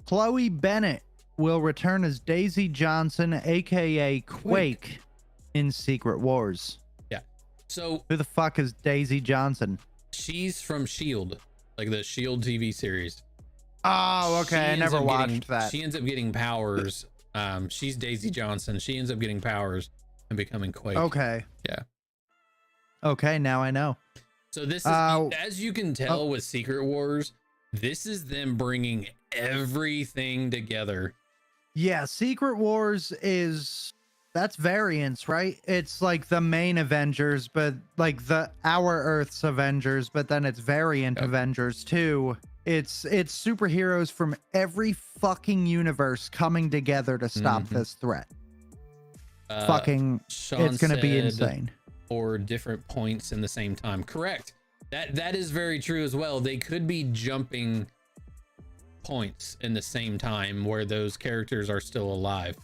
Chloe Bennett will return as Daisy Johnson, aka Quake, in Secret Wars. Yeah. So who the fuck is Daisy Johnson? She's from S.H.I.E.L.D., like the S.H.I.E.L.D. TV series. Oh, okay. I never watched that. She ends up getting powers. She's Daisy Johnson. She ends up getting powers and becoming Quake. Okay. Yeah. Okay, now I know. So this is, as you can tell with Secret Wars, this is them bringing everything together. Yeah, Secret Wars that's variants, right? It's like the main Avengers, but like our Earth's Avengers, but then it's variant Avengers too. It's superheroes from every fucking universe coming together to stop this threat. fucking, Sean it's gonna be said, insane. or different points in the same time. Correct. That is very true as well. They could be jumping points in the same time where those characters are still alive.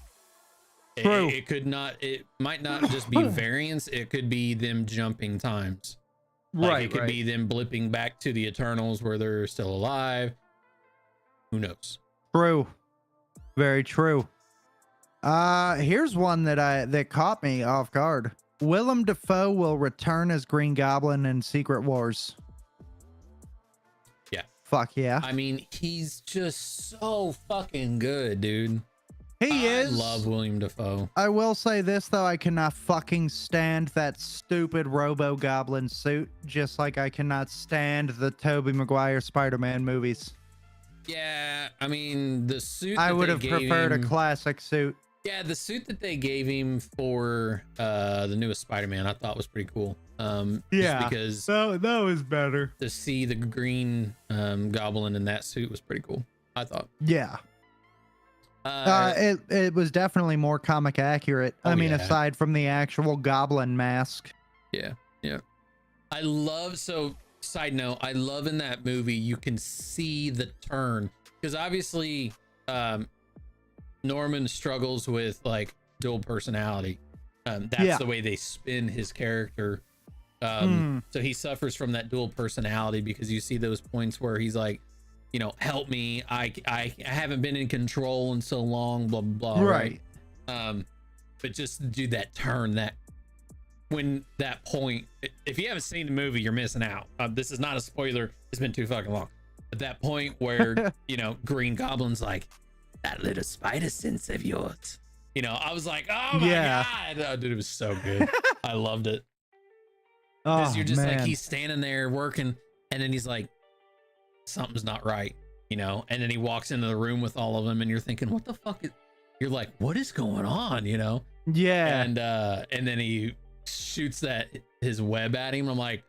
True. It could not. It might not just be variance. It could be them jumping times. Like Right. it could be them blipping back to the Eternals where they're still alive. Who knows? True. Very true. Here's one that caught me off guard. Willem Dafoe will return as Green Goblin in Secret Wars. Yeah. Fuck yeah. I mean, he's just so fucking good, dude. He is. I love William Dafoe. I will say this though, I cannot fucking stand that stupid Robo Goblin suit, just like I cannot stand the Tobey Maguire Spider-Man movies. Yeah, I mean the suit. I that would they have gave preferred him, a classic suit. Yeah, the suit that they gave him for the newest Spider-Man, I thought was pretty cool. Yeah, just because that was better. to see the green goblin in that suit was pretty cool, I thought. Yeah. It was definitely more comic accurate. I mean, yeah. aside from the actual goblin mask. Yeah. I love, so side note, I love in that movie you can see the turn, because obviously Norman struggles with like dual personality. That's the way they spin his character. So he suffers from that dual personality because you see those points where he's like, you know, help me, I haven't been in control in so long, blah blah blah. Right. But just to do that turn, that when that point, if you haven't seen the movie, you're missing out. This is not a spoiler, it's been too fucking long. At that point where you know, Green Goblin's like, that little spider sense of yours, you know, I was like, oh my god. Oh, dude, it was so good. I loved it. Because you're just like, he's standing there working, and then he's like, something's not right, you know, and then he walks into the room with all of them, and you're thinking, what the fuck is, you're like, what is going on, you know? Yeah. And then he shoots his web at him. I'm like,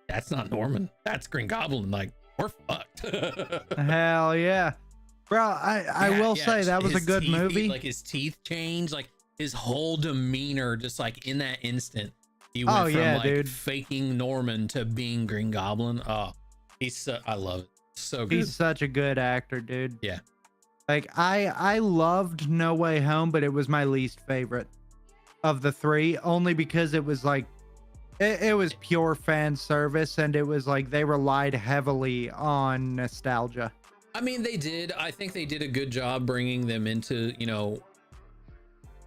that's not Norman, that's Green Goblin. Like, we're fucked. Hell yeah, bro. I will say that was a good movie. Like his teeth changed, like his whole demeanor, just like in that instant, he went from like dude, faking Norman to being Green Goblin. Oh, I love it. So good. He's such a good actor, dude. Yeah. Like I loved No Way Home, but it was my least favorite of the three, only because it was like it was pure fan service, and it was like they relied heavily on nostalgia. I mean, they did. I think they did a good job bringing them into, you know,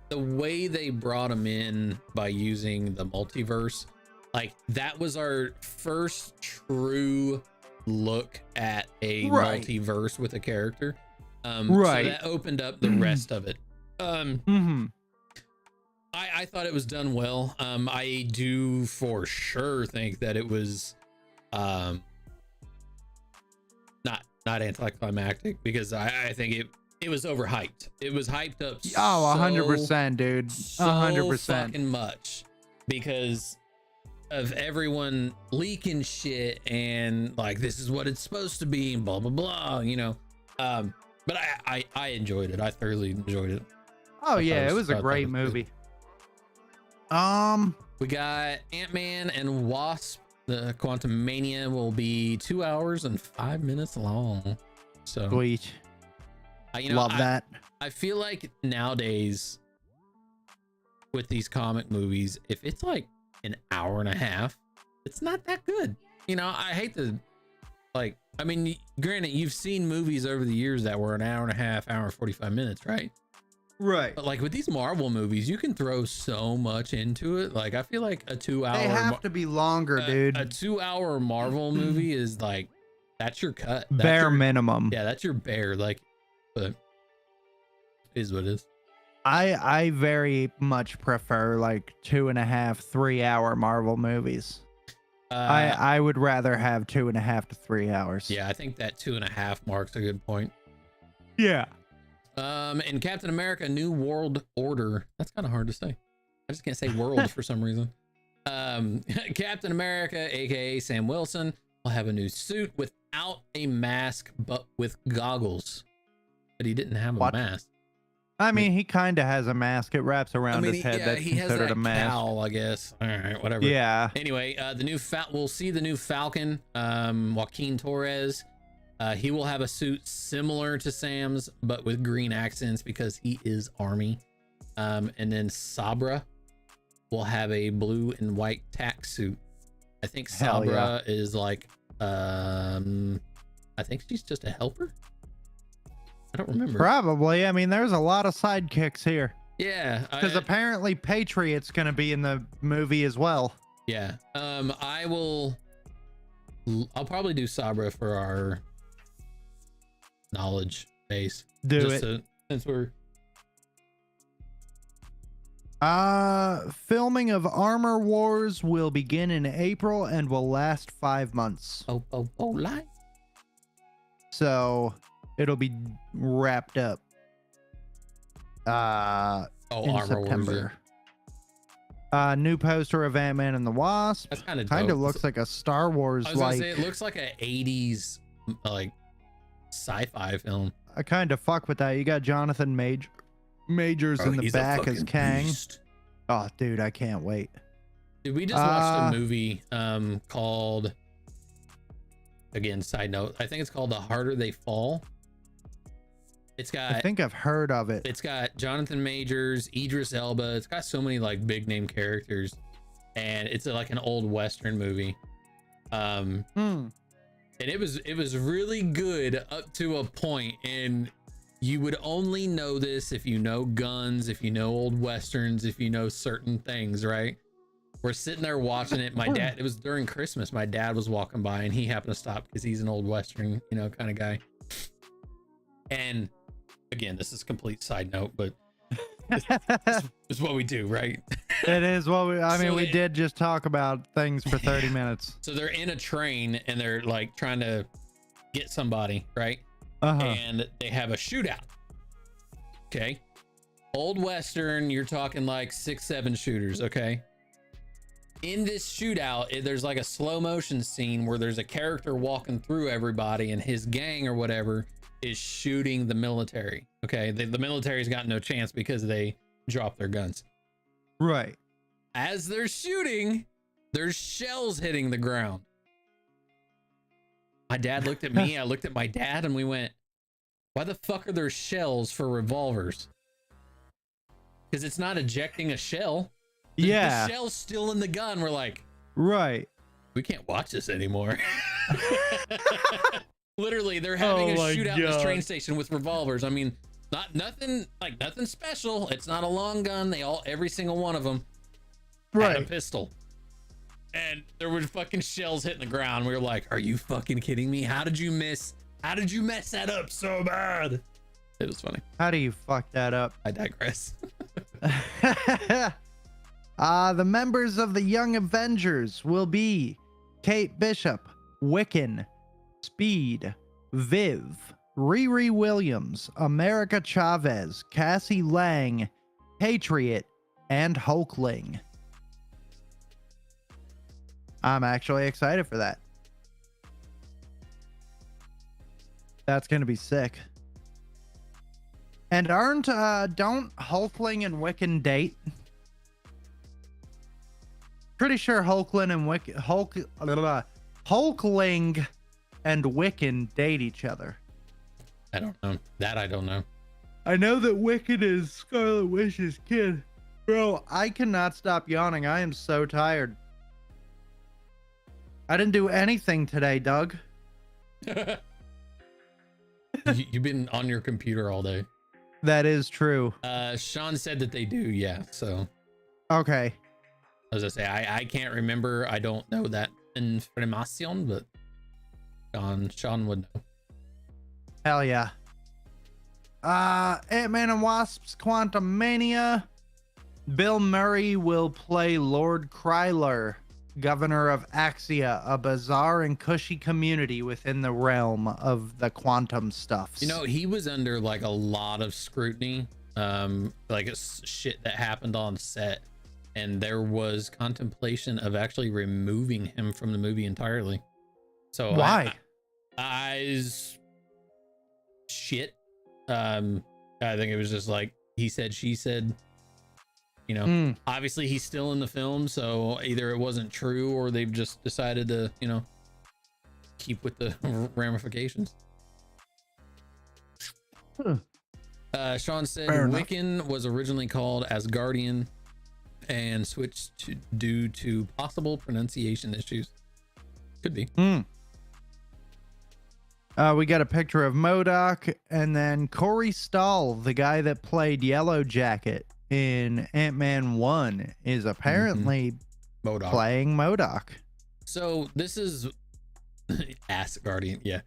the way they brought them in by using the multiverse. Like, that was our first true look at a multiverse with a character. So that opened up the rest of it. I thought it was done well. I do for sure think that it was not anticlimactic, because I think it was overhyped. It was hyped up. Oh, 100%, dude. 100%. Fucking much, because of everyone leaking shit and like, this is what it's supposed to be and blah blah blah, you know. But I enjoyed it. I thoroughly enjoyed it. Oh yeah, it was a great movie. We got Ant-Man and Wasp. The Quantum Mania will be 2 hours and 5 minutes long. So sweet. You know, love that. I feel like nowadays with these comic movies, if it's like an hour and a half, it's not that good. You know, I hate to, like, I mean, granted, you've seen movies over the years that were an hour and a half, hour and 45 minutes, right? Right. But like with these Marvel movies, you can throw so much into it. Like, I feel like a 2 hour, they have to be longer, dude. A 2 hour Marvel movie is like, that's your cut. That's bare your, minimum. Yeah, that's your bare, like, but it is what it is. I very much prefer like 2.5, 3 hour Marvel movies. I would rather have 2.5 to 3 hours. Yeah, I think that 2.5 mark's a good point. Yeah. And Captain America: New World Order. That's kind of hard to say. I just can't say world for some reason. Captain America, aka Sam Wilson, will have a new suit without a mask, but with goggles. But he didn't have a mask. I mean, he kind of has a mask. It wraps around his head. That's he has considered that a mask. cowl, I guess. All right, whatever. Yeah. Anyway, we'll see the new Falcon, Joaquin Torres. He will have a suit similar to Sam's, but with green accents because he is Army. And then Sabra will have a blue and white tack suit. I think Hell Sabra is like, I think she's just a helper. I don't remember. Probably. I mean, there's a lot of sidekicks here. Yeah, Because apparently Patriot's going to be in the movie as well. yeah. I'll probably do Sabra for our knowledge base. Do it. Since we're Filming of Armor Wars will begin in April and will last 5 months. live. So it'll be wrapped up in Armor Wars, September. New poster of Ant-Man and the Wasp. That's kind of Looks like a Star Wars I was gonna like. say it looks like an 80s like sci-fi film. I kind of fuck with that. You got Jonathan Majors in the He's a back as fucking Kang. beast. Oh, dude, I can't wait. Dude, we just watched a movie called, again, side note, I think it's called The Harder They Fall. It's got I think I've heard of it. It's got Jonathan Majors, Idris Elba. It's got so many like big name characters, and it's like an old Western movie. And it was really good up to a point, and you would only know this if you know guns, if you know old Westerns, if you know certain things, right? We're sitting there watching it. My dad, it was during Christmas. My dad was walking by and he happened to stop because he's an old Western, kind of guy. And again, this is a complete side note, but it's what we do, right? It is what we did just talk about things for 30 minutes. So they're in a train and they're like trying to get somebody, right? And they have a shootout. Okay. Old Western, you're talking like 6-7 shooters, okay? In this shootout, there's like a slow motion scene where there's a character walking through everybody and his gang or whatever is shooting the military. Okay. The military's got no chance because they dropped their guns. Right. As they're shooting, there's shells hitting the ground. My dad looked at me, I looked at my dad, and we went, why the fuck are there shells for revolvers? Because it's not ejecting a shell. The shell's still in the gun. We're like, right. We can't watch this anymore. Literally, they're having a shootout in this train station with revolvers. I mean, nothing special. It's not a long gun. Every single one of them had a pistol. And there were fucking shells hitting the ground. We were like, are you fucking kidding me? How did you mess that up so bad? It was funny. How do you fuck that up? I digress. The members of the Young Avengers will be Kate Bishop, Wiccan, Speed, Viv, Riri Williams, America Chavez, Cassie Lang, Patriot, and Hulkling. I'm actually excited for that. That's gonna be sick. And don't Hulkling and Wiccan date? Pretty sure Hulkling and Wiccan date each other. I don't know. I don't know. I know that Wiccan is Scarlet Witch's kid. Bro, I cannot stop yawning. I am so tired. I didn't do anything today, Doug. You've been on your computer all day. That is true. Sean said that they do, yeah. So okay. As I say, I can't remember. I don't know that information, but Sean would know. Hell yeah. Ant-Man and Wasp's Quantum Mania. Bill Murray will play Lord Kryler, governor of Axia, a bizarre and cushy community within the realm of the quantum stuffs. He was under like a lot of scrutiny, like shit that happened on set, and there was contemplation of actually removing him from the movie entirely. So why? Shit. I think it was just like he said, she said. You know, obviously he's still in the film, so either it wasn't true or they've just decided to, you know, keep with the ramifications. Sean said Wiccan was originally called Asgardian and switched to due to possible pronunciation issues. Could be. We got a picture of MODOK, and then Corey Stoll, the guy that played Yellow Jacket in Ant-Man 1, is apparently MODOK. playing MODOK. So this is Asgardian, yeah.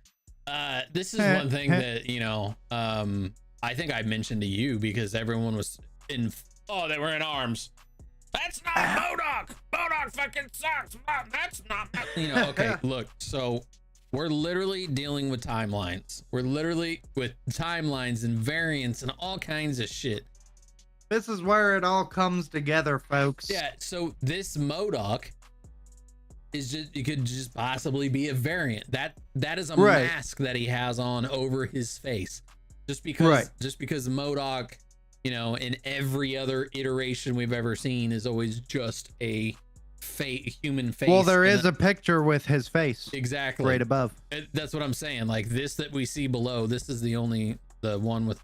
This is one thing that, you know, I think I mentioned to you because everyone was they were in arms. That's not MODOK. MODOK fucking sucks. That's not, you know, okay, look, so we're literally dealing with timelines. We're literally with timelines and variants and all kinds of shit. This is where it all comes together, folks. Yeah, so this MODOK is just, it could just possibly be a variant. That is a mask that he has on over his face. Just because MODOK, you know, in every other iteration we've ever seen is always just a human face. Well, there is a picture with his face. Exactly. Right above. That's what I'm saying. Like this that we see below, this is the one with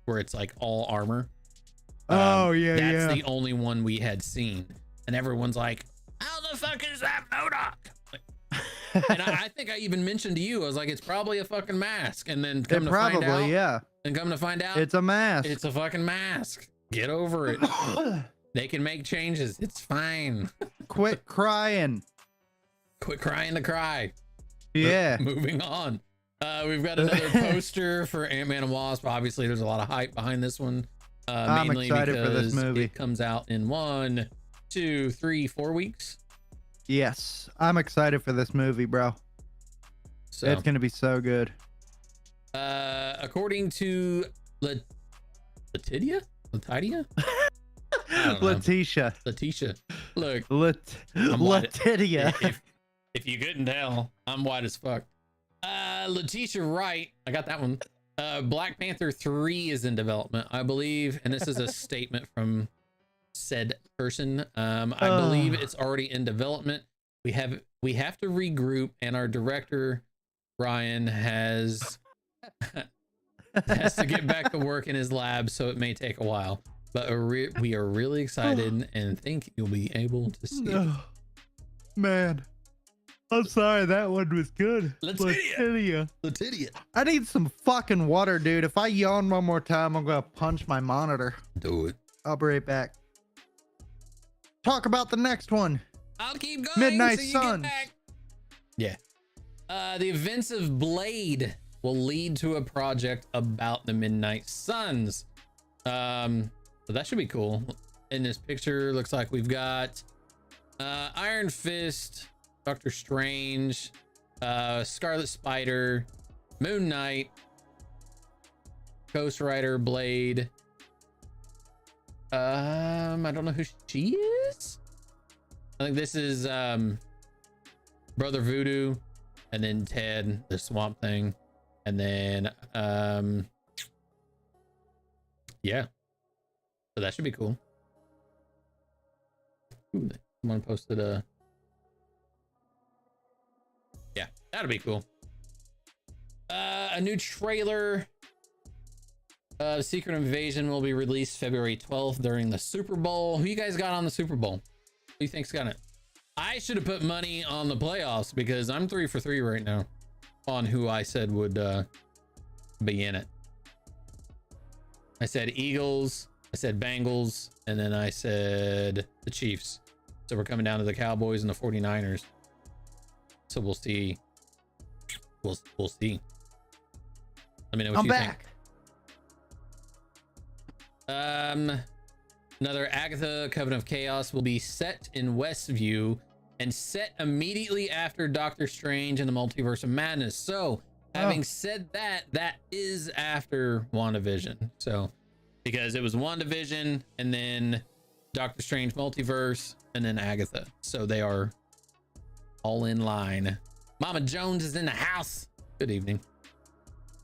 where it's like all armor. That's the only one we had seen, and everyone's like, how the fuck is that MODOK? Like, and I think I even mentioned to you, I was like, it's probably a fucking mask, and then come to find out it's a mask. It's a fucking mask. Get over it. They can make changes, it's fine. Quit crying to cry. Yeah. Moving on. We've got another poster for Ant-Man and Wasp. Obviously there's a lot of hype behind this one. I'm mainly excited for this movie. It comes out in 1, 2, 3, 4 weeks. Yes, I'm excited for this movie, bro. So it's gonna be so good. According to Letitia, look, Letitia. If you couldn't tell, I'm white as fuck. Letitia Wright, I got that one. Black Panther 3 is in development, I believe, and this is a statement from said person. I believe it's already in development. We have to regroup, and our director Ryan has to get back to work in his lab, so it may take a while. But we are really excited and think you'll be able to see it. Man, I'm sorry, that one was good. Letitia. I need some fucking water, dude. If I yawn one more time, I'm gonna punch my monitor. Do it. I'll be right back. Talk about the next one. I'll keep going. Midnight Suns. Yeah. The events of Blade will lead to a project about the Midnight Suns. So that should be cool. In this picture, looks like we've got Iron Fist, Doctor Strange, Scarlet Spider, Moon Knight, Ghost Rider, Blade. I don't know who she is. I think this is Brother Voodoo, and then Ted, the Swamp Thing, and then yeah. So that should be cool. Ooh, someone posted a. Yeah, that'll be cool. A new trailer. Secret Invasion will be released February 12th during the Super Bowl. Who you guys got on the Super Bowl? Who you think's got it? I should have put money on the playoffs because I'm 3 for 3 right now on who I said would be in it. I said Eagles, I said Bengals, and then I said the Chiefs. So we're coming down to the Cowboys and the 49ers. So we'll see. We'll see. Let me know what you think. Another Agatha Coven of Chaos will be set in Westview and set immediately after Doctor Strange and the Multiverse of Madness. So having said that, that is after WandaVision. So because it was WandaVision and then Doctor Strange Multiverse and then Agatha. So they are all in line. Mama Jones is in the house. Good evening.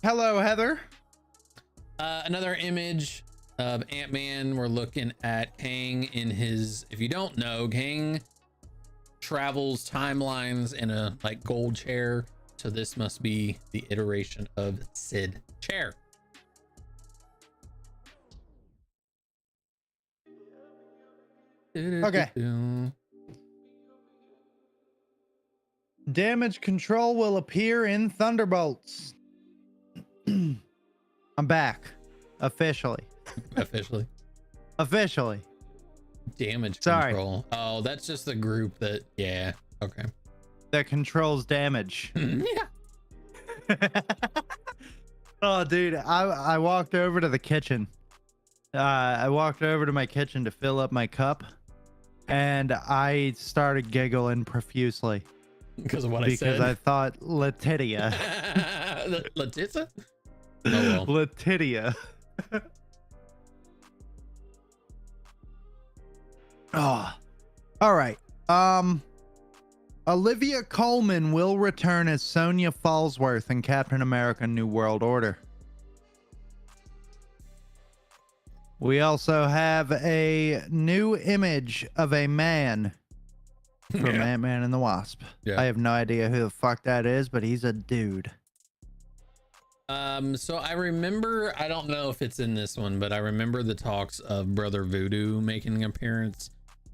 Hello, Heather. Another image Ant-Man, we're looking at Kang in his, if you don't know, Kang travels timelines in a like gold chair. So this must be the iteration of Sid chair. Okay. Damage control will appear in Thunderbolts. I'm back. Officially. Officially. Damage Sorry. control. Oh, that's just the group that, yeah. Okay. That controls damage. Yeah. Oh, dude, I walked over to the kitchen. I walked over to my kitchen to fill up my cup, and I started giggling profusely Because of what I because said. I thought Letitia. Letizia? Oh, well. Letitia. Oh, all right. Olivia Colman will return as Sonya Falsworth in Captain America: New World Order. We also have a new image of a man from Yeah. Ant-Man and the Wasp. Yeah. I have no idea who the fuck that is, but he's a dude. So I remember, I don't know if it's in this one, but I remember the talks of Brother Voodoo making an appearance,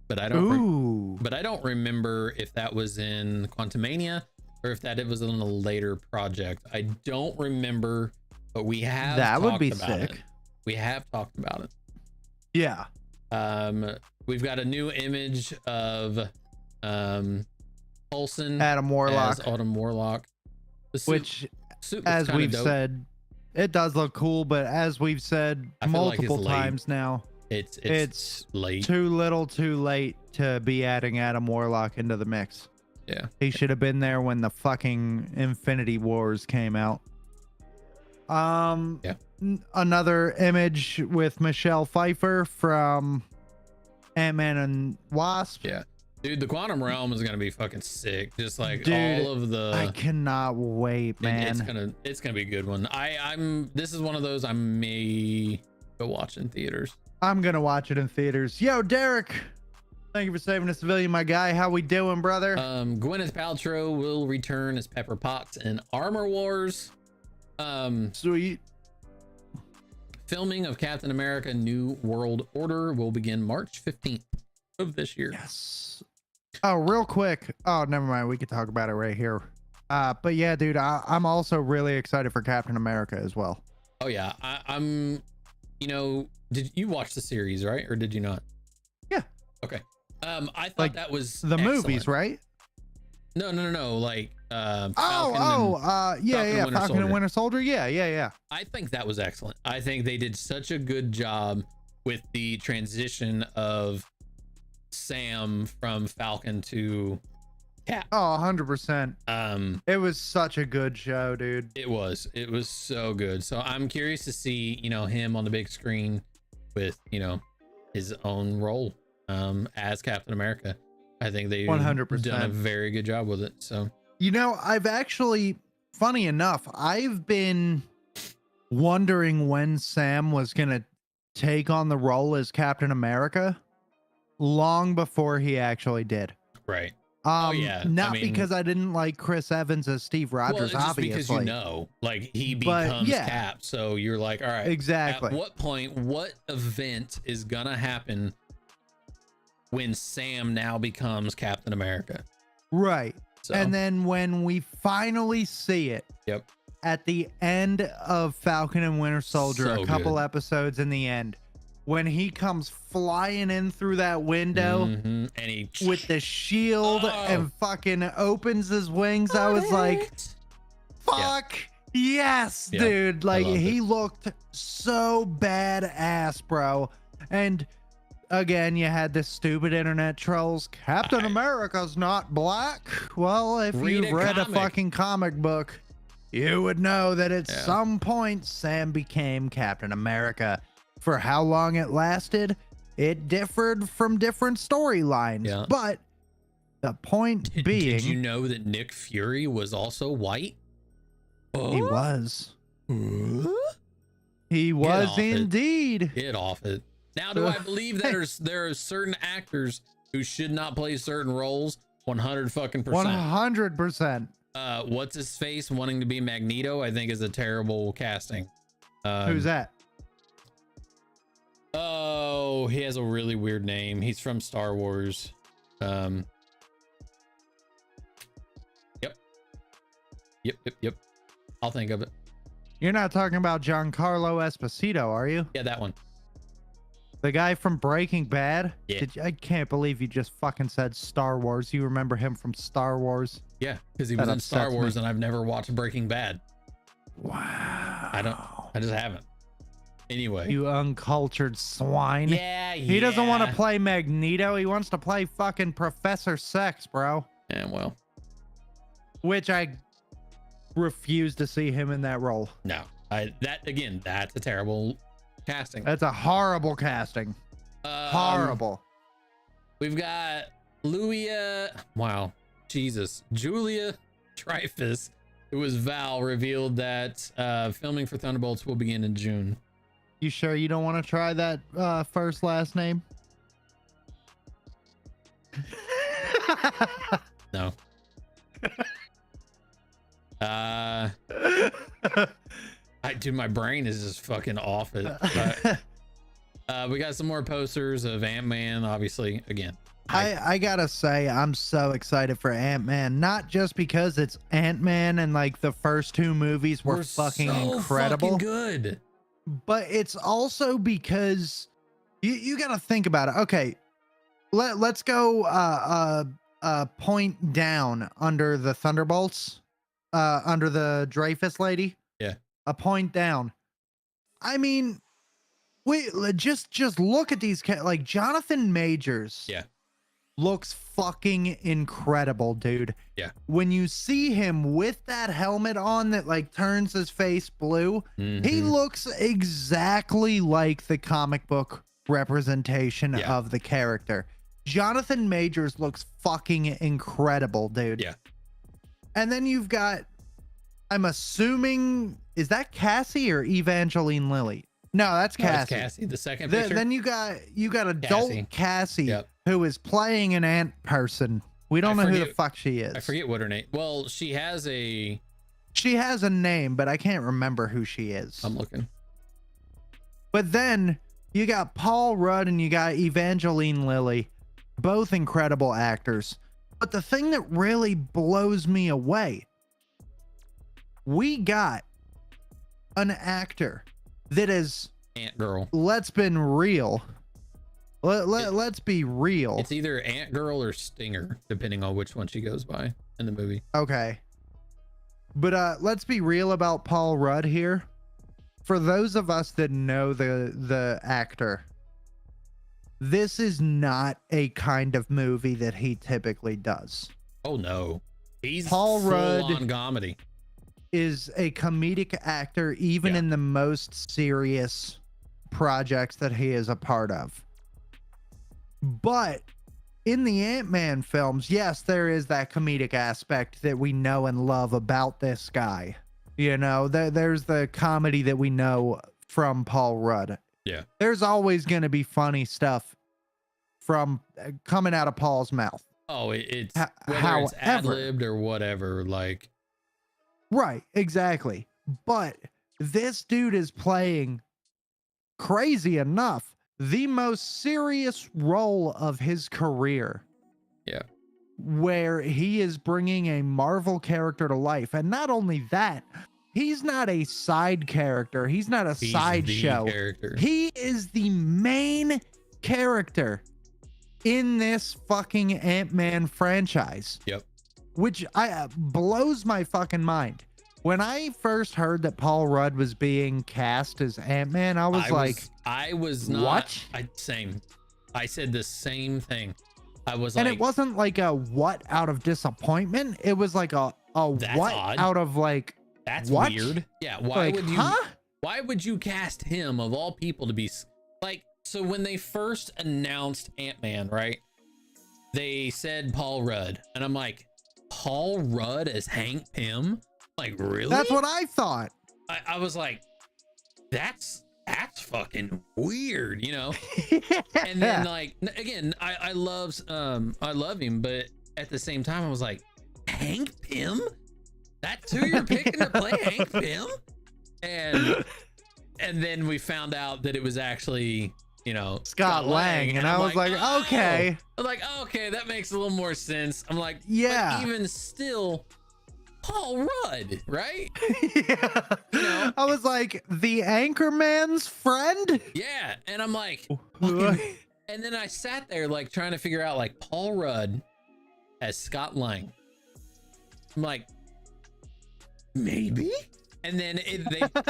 but I don't Ooh. but I don't remember if that was in Quantumania or if that it was in a later project. I don't remember, but we have That would be talked about sick. it. We have talked about it. Yeah. We've got a new image of Coulson Adam Warlock, as Autumn Warlock. The suit, which, suit looks as kinda we've dope. said, it does look cool, but as we've said I feel like it's multiple late. times now, it's late. too little too late to be adding Adam Warlock into the mix. Yeah. He should have been there when the fucking Infinity Wars came out. Yeah. Another image with Michelle Pfeiffer from Ant-Man and Wasp. Yeah. Dude, the Quantum Realm is gonna be fucking sick. Just like Dude, all of the I cannot wait, man. it's gonna be a good one. I'm this is one of those I may go watch in theaters. I'm gonna watch it in theaters. Yo, Derek, thank you for saving a civilian, my guy. How we doing, brother? Gwyneth Paltrow will return as Pepper Potts in Armor Wars. Sweet. Filming of Captain America: New World Order will begin March 15th of this year. Yes. Oh, real quick. Oh, never mind. We could talk about it right here. But yeah, dude, I'm also really excited for Captain America as well. Oh yeah, I'm. You know, did you watch the series, right, or did you not? Yeah. Okay. I thought Like, that was The excellent. movies, right? No. Like, Falcon Yeah, and Winter Falcon and Soldier. Winter Soldier. Yeah. I think that was excellent. I think they did such a good job with the transition of Sam from Falcon to Cap. Oh, 100%. It was such a good show, dude. It was so good. So I'm curious to see, him on the big screen with, his own role as Captain America. I think they've 100%. done a very good job with it. So I've actually, funny enough, I've been wondering when Sam was going to take on the role as Captain America long before he actually did. right. Oh, yeah. Not I mean, because I didn't like Chris Evans as Steve Rogers, just obviously. because like he But, becomes yeah. Cap, so you're like, all right, Exactly. at what point, what event is gonna happen when Sam now becomes Captain America? Right. So, And then when we finally see it yep, at the end of Falcon and Winter Soldier, So a couple good. episodes in the end, when he comes flying in through that window and he with the shield Oh. and fucking opens his wings, I was like, fuck yes, Yeah, dude. Like, loved he it. looked so badass, bro. And again, you had the stupid internet trolls. Captain America's not black. Well, if Read you've a read a comic. fucking comic book, you would know that at Yeah. some point Sam became Captain America. For how long it lasted, it differed from different storylines. Yeah. But the point being, did you know that Nick Fury was also white? he was. Huh? He was off it. indeed. Get off it. Now, do I believe that there are certain actors who should not play certain roles? 100 fucking percent. 100%. What's his face wanting to be Magneto? I think is a terrible casting. Who's that? Oh, he has a really weird name. He's from Star Wars. Yep. I'll think of it. You're not talking about Giancarlo Esposito, are you? Yeah, that one. The guy from Breaking Bad? Yeah. I can't believe you just fucking said Star Wars. You remember him from Star Wars? Yeah, because he was That in Star upsets Wars me. and I've never watched Breaking Bad. Wow. I just haven't. Anyway. You uncultured swine. Yeah. He doesn't want to play Magneto. He wants to play fucking Professor Sex, bro. Yeah, well, Which I refuse to see him in that role. no. That's a terrible casting. That's a horrible casting. Horrible. We've got Julia Dreyfus, who was Val, revealed that filming for Thunderbolts will begin in June. You sure you don't want to try that first last name? No. Dude, my brain is just fucking off it. But, we got some more posters of Ant-Man, obviously, again. I gotta say, I'm so excited for Ant-Man, not just because it's Ant-Man and like the first two movies were fucking so incredible, fucking good. but it's also because you gotta think about it. Okay, let's go point down under the Thunderbolts, under the Dreyfus lady. Yeah. A point down. I mean, just look at these like Jonathan Majors. Yeah. Looks fucking incredible, dude. Yeah. When you see him with that helmet on that like turns his face blue, he Mhm. looks exactly like the comic book representation Yeah. of the character. Jonathan Majors looks fucking incredible, dude. Yeah. And then you've got, I'm assuming, is that Cassie or Evangeline Lilly? No, that's No, it's Cassie. Cassie, the second picture. Then you got adult Cassie, Yep. who is playing an ant person. We don't I know who the forget- fuck she is. I forget what her name. Well, she has a. She has a name, but I can't remember who she is. I'm looking. But then you got Paul Rudd and you got Evangeline Lilly, both incredible actors. But the thing that really blows me away, we got an actor that is, Ant Girl. let's been real. Let's be real. It's either Ant Girl or Stinger, depending on which one she goes by in the movie. Okay. But let's be real about Paul Rudd here. For those of us that know the actor, this is not a kind of movie that he typically does. Oh no, he's Paul Rudd full-on comedy. Is a comedic actor even Yeah. in the most serious projects that he is a part of. But in the Ant-Man films, yes, there is that comedic aspect that we know and love about this guy. You know, there's the comedy that we know from Paul Rudd. Yeah. There's always going to be funny stuff from coming out of Paul's mouth. Oh, it's Ho- whether it's however- ad-libbed or whatever. Like, Right, exactly. But this dude is playing, crazy enough, the most serious role of his career. Yeah. Where he is bringing a Marvel character to life. And not only that, he's not a side character. He's not a he's the sideshow. character. He is the main character in this fucking Ant-Man franchise. Yep. Which blows my fucking mind. When I first heard that Paul Rudd was being cast as Ant-Man, I was not. what? Same. I said the same thing. I was and like, it wasn't like a what out of disappointment. It was like a That's what odd. out of like, that's what? weird. Yeah. Why like, would you? huh? Why would you cast him of all people to be like? So when they first announced Ant-Man, right? They said Paul Rudd, and I'm like, Paul Rudd as Hank Pym? Like, really? That's what I thought. I was like, that's fucking weird, you know? And then like again, I love him, but at the same time I was like, Hank Pym? That's who you're picking to play Hank Pym? And then we found out that it was actually, you know, Scott Lang, and I was like, okay. I'm like, okay, that makes a little more sense. I'm like, yeah, but even still, Paul Rudd, right? Yeah. You know? I was like, the Anchorman's friend? Yeah, and I'm like, fucking, and then I sat there like trying to figure out like Paul Rudd as Scott Lang. I'm like, maybe. And then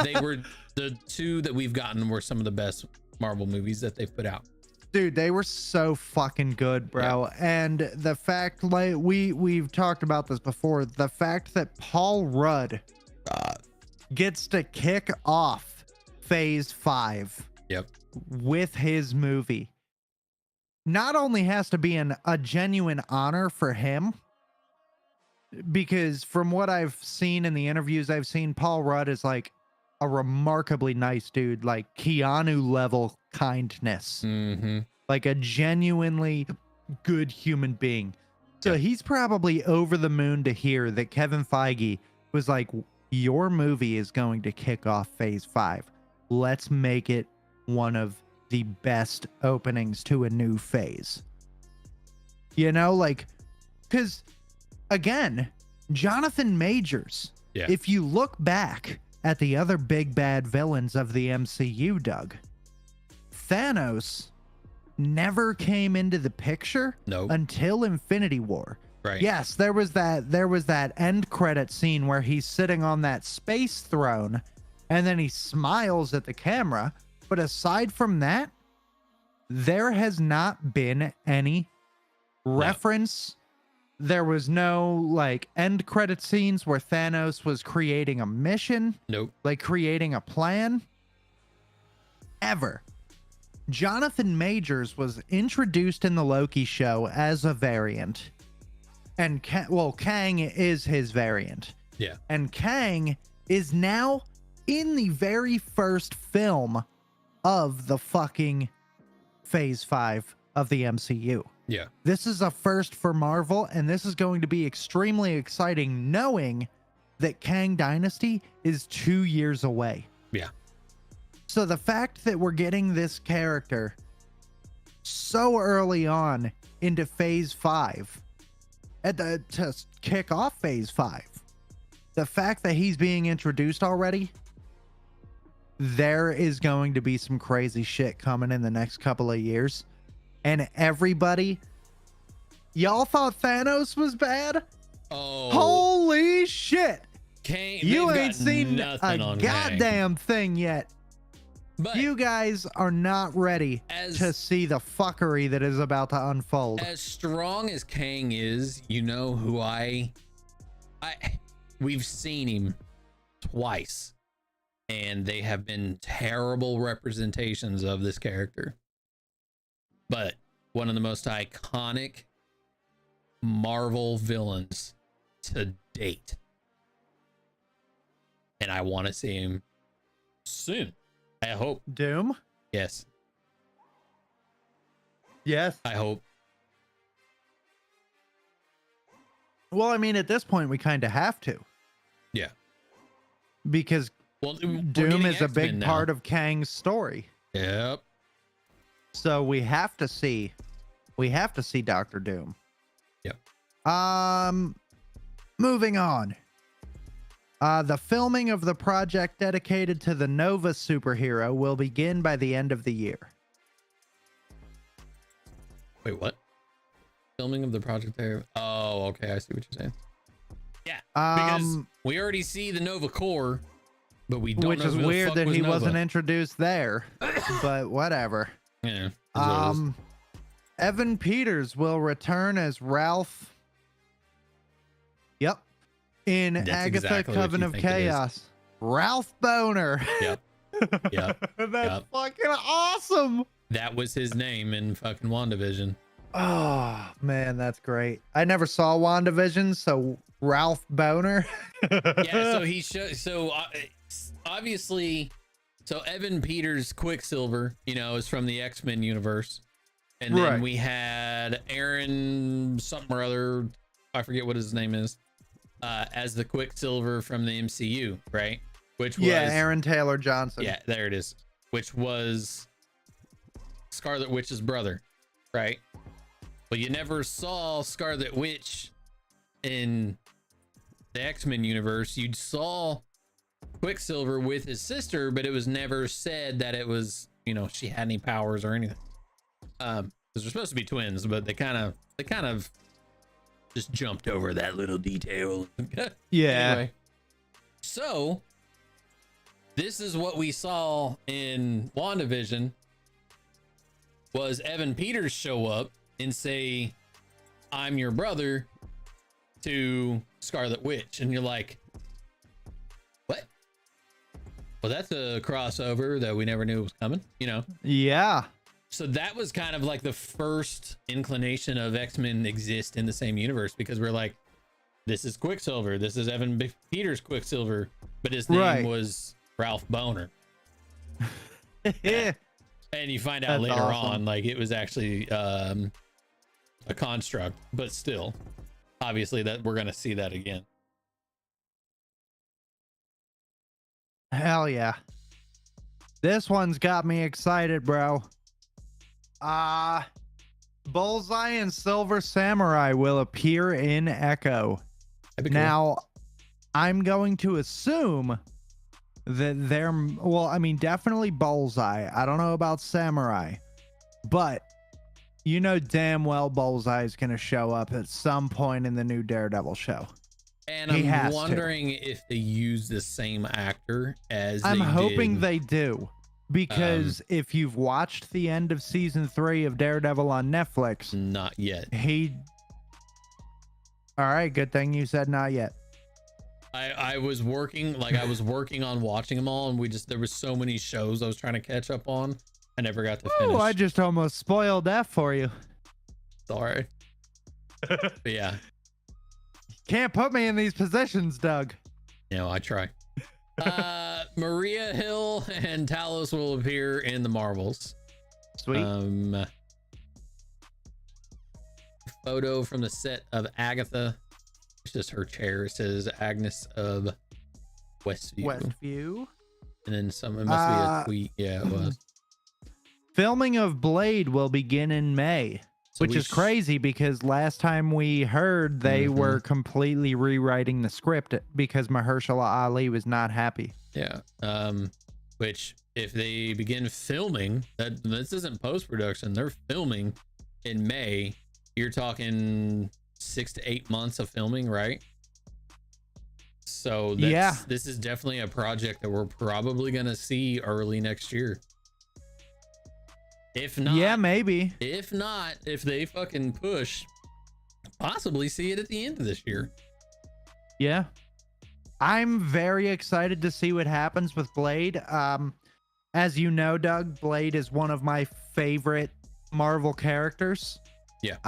they were the two that we've gotten were some of the best Marvel movies that they've put out. Dude, they were so fucking good, bro. Yeah. And the fact, like we've talked about this before, the fact that Paul Rudd gets to kick off Phase 5 with his movie not only has to be a genuine honor for him, because from what I've seen in the interviews I've seen, Paul Rudd is like a remarkably nice dude, like Keanu level kindness, like a genuinely good human being. So he's probably over the moon to hear that Kevin Feige was like, your movie is going to kick off Phase 5. Let's make it one of the best openings to a new phase. You know, like, because again, Jonathan Majors, if you look back at the other big bad villains of the MCU, Doug, Thanos never came into the picture until Infinity War. Right. Yes, there was that end credit scene where he's sitting on that space throne and then he smiles at the camera, but aside from that, there has not been any reference. There was no like end credit scenes where Thanos was creating a mission. Like creating a plan. Ever. Jonathan Majors was introduced in the Loki show as a variant. And Kang is his variant. Yeah. And Kang is now in the very first film of the fucking Phase 5 of the MCU. Yeah. This is a first for Marvel, and this is going to be extremely exciting knowing that Kang Dynasty is 2 years away. Yeah. So the fact that we're getting this character so early on into Phase 5, to kick off Phase 5, the fact that he's being introduced already, there is going to be some crazy shit coming in the next couple of years. And everybody, y'all thought Thanos was bad? Oh, holy shit! Kang, you ain't seen a goddamn thing yet. But you guys are not ready to see the fuckery that is about to unfold. As strong as Kang is, you know who we've seen him twice, and they have been terrible representations of this character. But one of the most iconic Marvel villains to date. And I want to see him soon. I hope. Doom? Yes. Yes. I hope. Well, I mean, at this point, we kind of have to. Yeah. Because Doom is a big part of Kang's story. Yep. So we have to see Dr. Doom. Yep. Moving on. The filming of the project dedicated to the Nova superhero will begin by the end of the year. Wait, what? Filming of the project there? Oh, okay. I see what you're saying. Yeah. Because we already see the Nova Corps, but we don't know who the fuck was Nova. Which is weird that he wasn't introduced there, but whatever. Yeah. Evan Peters will return as Ralph. Yep. In That's Agatha exactly Coven of Chaos. Ralph Boner. Yep. Yep. That's fucking awesome. That was his name in fucking WandaVision. Oh, man, that's great. I never saw WandaVision, so Ralph Boner. Yeah, so he showed. So obviously, So Evan Peters Quicksilver, is from the X-Men universe. And then Right. we had Aaron something or other, I forget what his name is, as the Quicksilver from the MCU, right? Which was Aaron Taylor Johnson. Yeah, there it is. Which was Scarlet Witch's brother, right? But you never saw Scarlet Witch in the X-Men universe. You saw Quicksilver with his sister, but it was never said that it was, she had any powers or anything. Because they're supposed to be twins, but they kind of just jumped over that little detail. Yeah. Anyway, so this is what we saw in WandaVision was Evan Peters show up and say, "I'm your brother," to Scarlet Witch, and you're like, what? Well, that's a crossover that we never knew was coming, Yeah. So that was kind of like the first inclination of X-Men exist in the same universe, because we're like, this is Quicksilver, this is Evan Peters Quicksilver, but his name Right. was Ralph Boner. Yeah. And you find out That's later awesome. on, like, it was actually a construct, but still, obviously that we're going to see that again. Hell yeah. This one's got me excited, bro. Bullseye and Silver Samurai will appear in Echo. That'd be cool. Now, I'm going to assume that definitely Bullseye. I don't know about Samurai, but you know damn well Bullseye is going to show up at some point in the new Daredevil show. And he I'm has wondering if they use the same actor as I'm they hoping did. they do, because if you've watched the end of season 3 of Daredevil on Netflix, Not yet. All right, good thing you said not yet. I was working on watching them all, and there was so many shows I was trying to catch up on. I never got to finish. Oh, I just almost spoiled that for you. Sorry. But yeah, Can't put me in these positions, Doug. I try. Maria Hill and Talos will appear in the Marvels. Sweet. Photo from the set of Agatha. It's just her chair. It says Agnes of Westview. And then it must be a tweet. Yeah, it was. Filming of Blade will begin in May, So which we is crazy because last time we heard they were completely rewriting the script because Mahershala Ali was not happy. Yeah. Which if they begin filming, this isn't post-production, they're filming in May. You're talking 6 to 8 months of filming, right? So this is definitely a project that we're probably gonna see early next year. If not, Yeah, maybe. If not, if they fucking push, possibly see it at the end of this year. Yeah. I'm very excited to see what happens with Blade. As you know, Doug, Blade is one of my favorite Marvel characters. Yeah.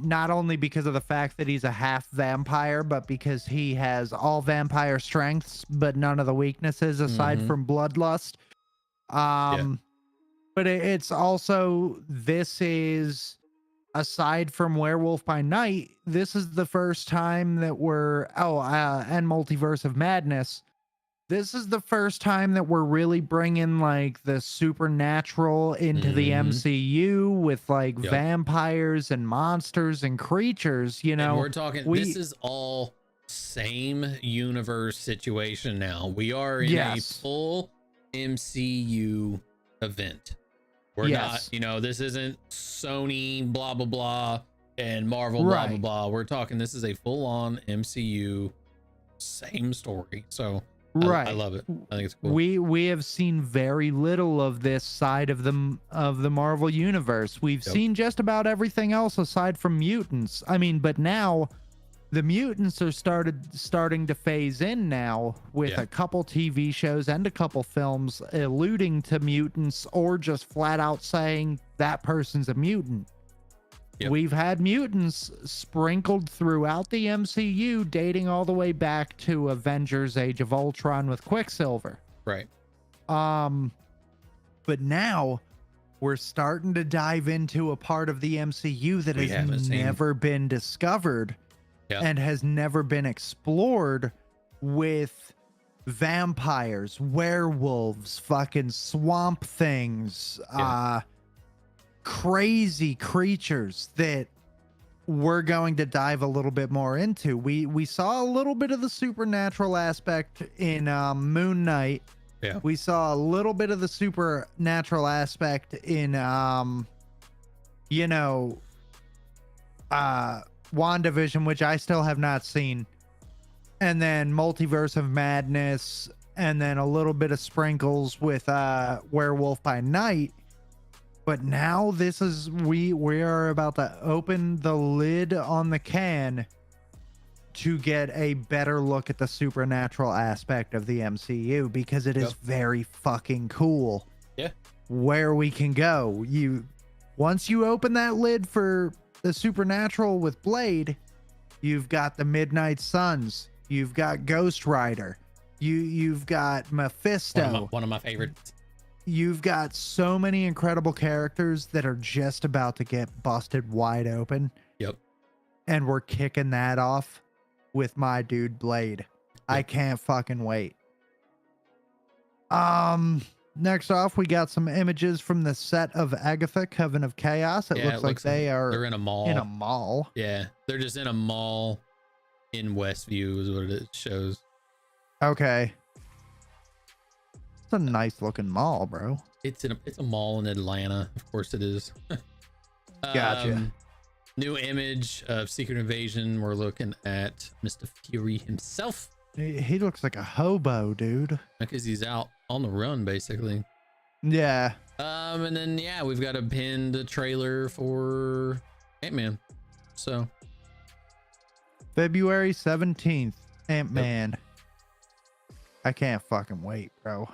Not only because of the fact that he's a half vampire, but because he has all vampire strengths, but none of the weaknesses aside from bloodlust. But it's also, this is, aside from Werewolf by Night, this is the first time that and Multiverse of Madness. This is the first time that we're really bringing like the supernatural into the MCU with like vampires and monsters and creatures, And we're talking, this is all same universe situation now. We are in a full MCU event. We're not, this isn't Sony blah blah blah and Marvel blah blah blah. We're talking, this is a full-on MCU, same story. So I love it. I think it's cool. We have seen very little of this side of the Marvel universe. We've seen just about everything else aside from mutants. I mean, but now the mutants are starting to phase in now with a couple TV shows and a couple films alluding to mutants or just flat out saying that person's a mutant. Yep. We've had mutants sprinkled throughout the MCU, dating all the way back to Avengers Age of Ultron with Quicksilver. Right. But now we're starting to dive into a part of the MCU that We haven't has seen. never been discovered Yeah. and has never been explored, with vampires, werewolves, fucking swamp things, Yeah. crazy creatures that we're going to dive a little bit more into. We saw a little bit of the supernatural aspect in Moon Knight. Yeah. We saw a little bit of the supernatural aspect in WandaVision, which I still have not seen. And then Multiverse of Madness, and then a little bit of sprinkles with Werewolf by Night. But now this is we are about to open the lid on the can to get a better look at the supernatural aspect of the MCU, because it is Yep. very fucking cool. Yeah. Where we can go. Once you open that lid for the supernatural with Blade, you've got the Midnight Suns, you've got Ghost Rider, you've got Mephisto. One of my favorites. You've got so many incredible characters that are just about to get busted wide open. Yep. And we're kicking that off with my dude Blade. I can't fucking wait. Next off, we got some images from the set of Agatha, Coven of Chaos. It looks like they're in a mall. in a mall. Yeah, they're just in a mall in Westview is what it shows. Okay. It's a nice looking mall, bro. It's a mall in Atlanta. Of course it is. Gotcha. New image of Secret Invasion. We're looking at Mr. Fury himself He looks like a hobo, dude. because he's out on the run basically. Yeah. And then yeah, we've got a pinned trailer for Ant-Man. So February 17th, Ant-Man. I can't fucking wait, bro.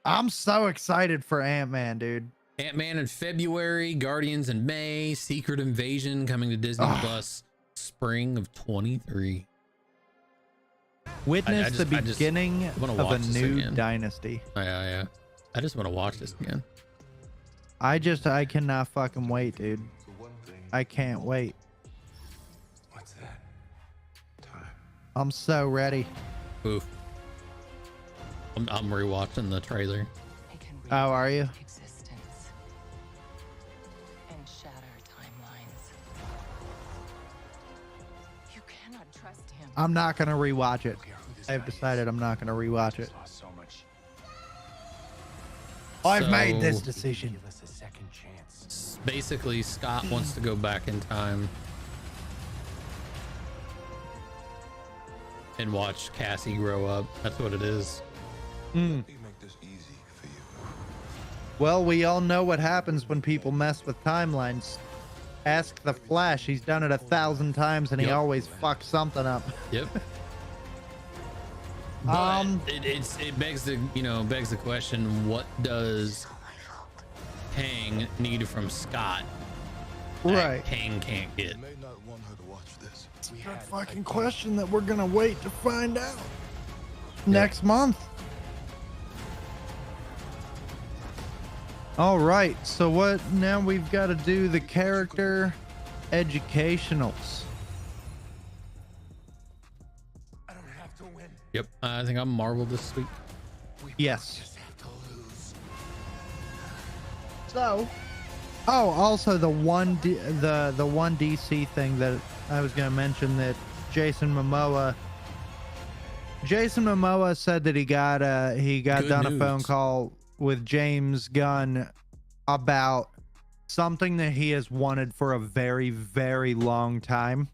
I'm so excited for Ant-Man, dude. Ant-Man in February, Guardians in May, Secret Invasion coming to Disney Plus spring of 23. Witness the I just beginning wanna of a watch this new again. dynasty. Yeah. I just want to watch this again. I cannot fucking wait, dude. I can't wait. What's that? Time. I'm so ready. Oof. I'm rewatching the trailer. Oh, are you? Existence and shatter timelines. You cannot trust him. I'm not gonna rewatch it. Care who this I've guy decided is. I'm not gonna rewatch it. Lost so much. I've made this So- decision. Give us a second chance. Basically, Scott wants to go back in time and watch Cassie grow up. That's what it is. We make this easy for you. Well, we all know what happens when people mess with timelines. Ask the Flash. He's done it 1,000 times and he Yep. always fucks something up. Yep. But Um, it begs the question: what does Kang need from Scott that Right. Kang can't get? You may not want her to watch this. Good fucking question that we're gonna wait to find out next month. All right, so what now? We've got to do the character educationals. I don't have to win. Yep. I think I'm Marvel this week. Yes. Just have to lose. So, oh, also the one DC thing that I was gonna mention, that Jason Momoa said that he got Good done news. a phone call with James Gunn about something that he has wanted for a very, very long time.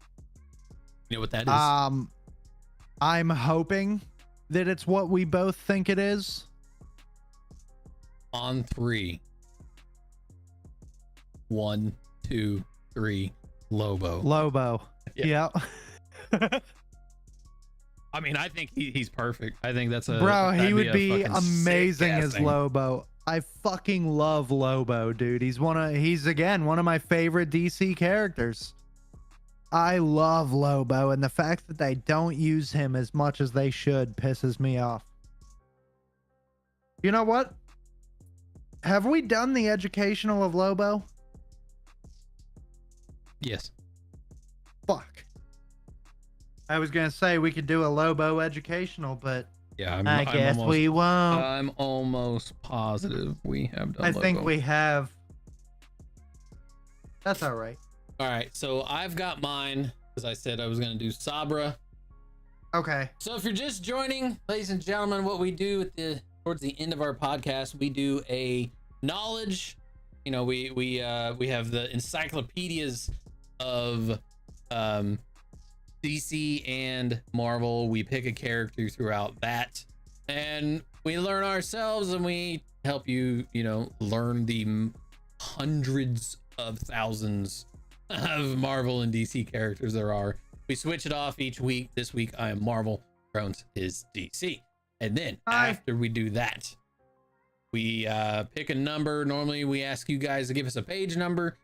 You know what that is? I'm hoping that it's what we both think it is. On 3. 1, 2, 3. Lobo. Lobo. Yeah. Yep. I mean, I think he's perfect. I think that's a Bro, he that'd would be a fucking sick amazing as casting. Lobo. I fucking love Lobo, dude. He's again one of my favorite DC characters. I love Lobo, and the fact that they don't use him as much as they should pisses me off. You know what? Have we done the educational of Lobo? Yes. Fuck. I was gonna say we could do a Lobo educational, but Yeah, I guess we won't. I'm almost positive we have done. I think Lobo. we have. That's all right. All right, so I've got mine because I said I was going to do Sabra. Okay. So if you're just joining, ladies and gentlemen, what we do towards the end of our podcast, we do a knowledge. You know, we have the encyclopedias of DC and Marvel. We pick a character throughout that, and we learn ourselves, and we help you, learn the hundreds of thousands of Marvel and DC characters there are. We switch it off each week. This week I am Marvel, Crohn's is DC. And then after we do that, we pick a number. Normally we ask you guys to give us a page number,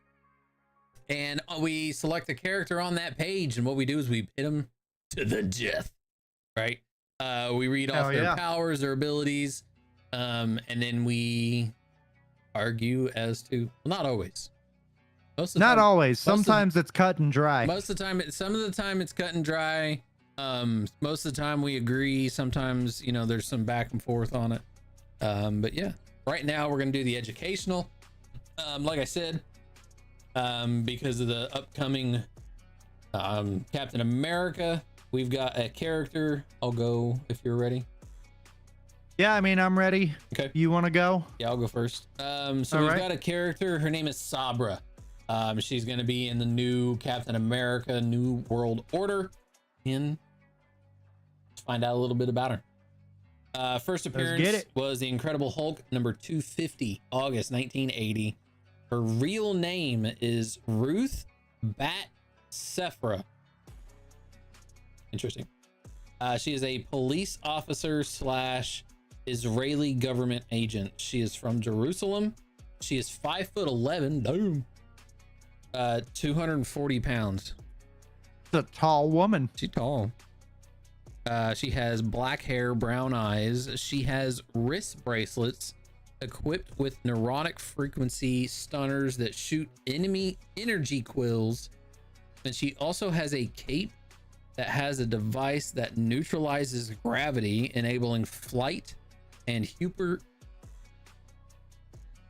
and we select a character on that page, and what we do is we pit them to the death, right? We read off their powers, their abilities, and then we argue as to, well, not always. Not always. Sometimes it's cut and dry. Most of the time, some of the time it's cut and dry. Most of the time we agree. Sometimes, there's some back and forth on it. But yeah, right now we're going to do the educational. Like I said, because of the upcoming Captain America, we've got a character. I'll go if you're ready. Yeah, I mean, I'm ready. Okay. You want to go? Yeah, I'll go first. So we've got a character. Her name is Sabra. She's going to be in the new Captain America New World Order. And let's find out a little bit about her. First appearance was the Incredible Hulk number 250, August 1980. Her real name is Ruth Bat Sephra. Interesting. She is a police officer / Israeli government agent. She is from Jerusalem. She is 5'11". Damn. 240 pounds. It's a tall woman. She's tall. She has black hair, brown eyes. She has wrist bracelets equipped with neurotic frequency stunners that shoot enemy energy quills. And she also has a cape that has a device that neutralizes gravity, enabling flight and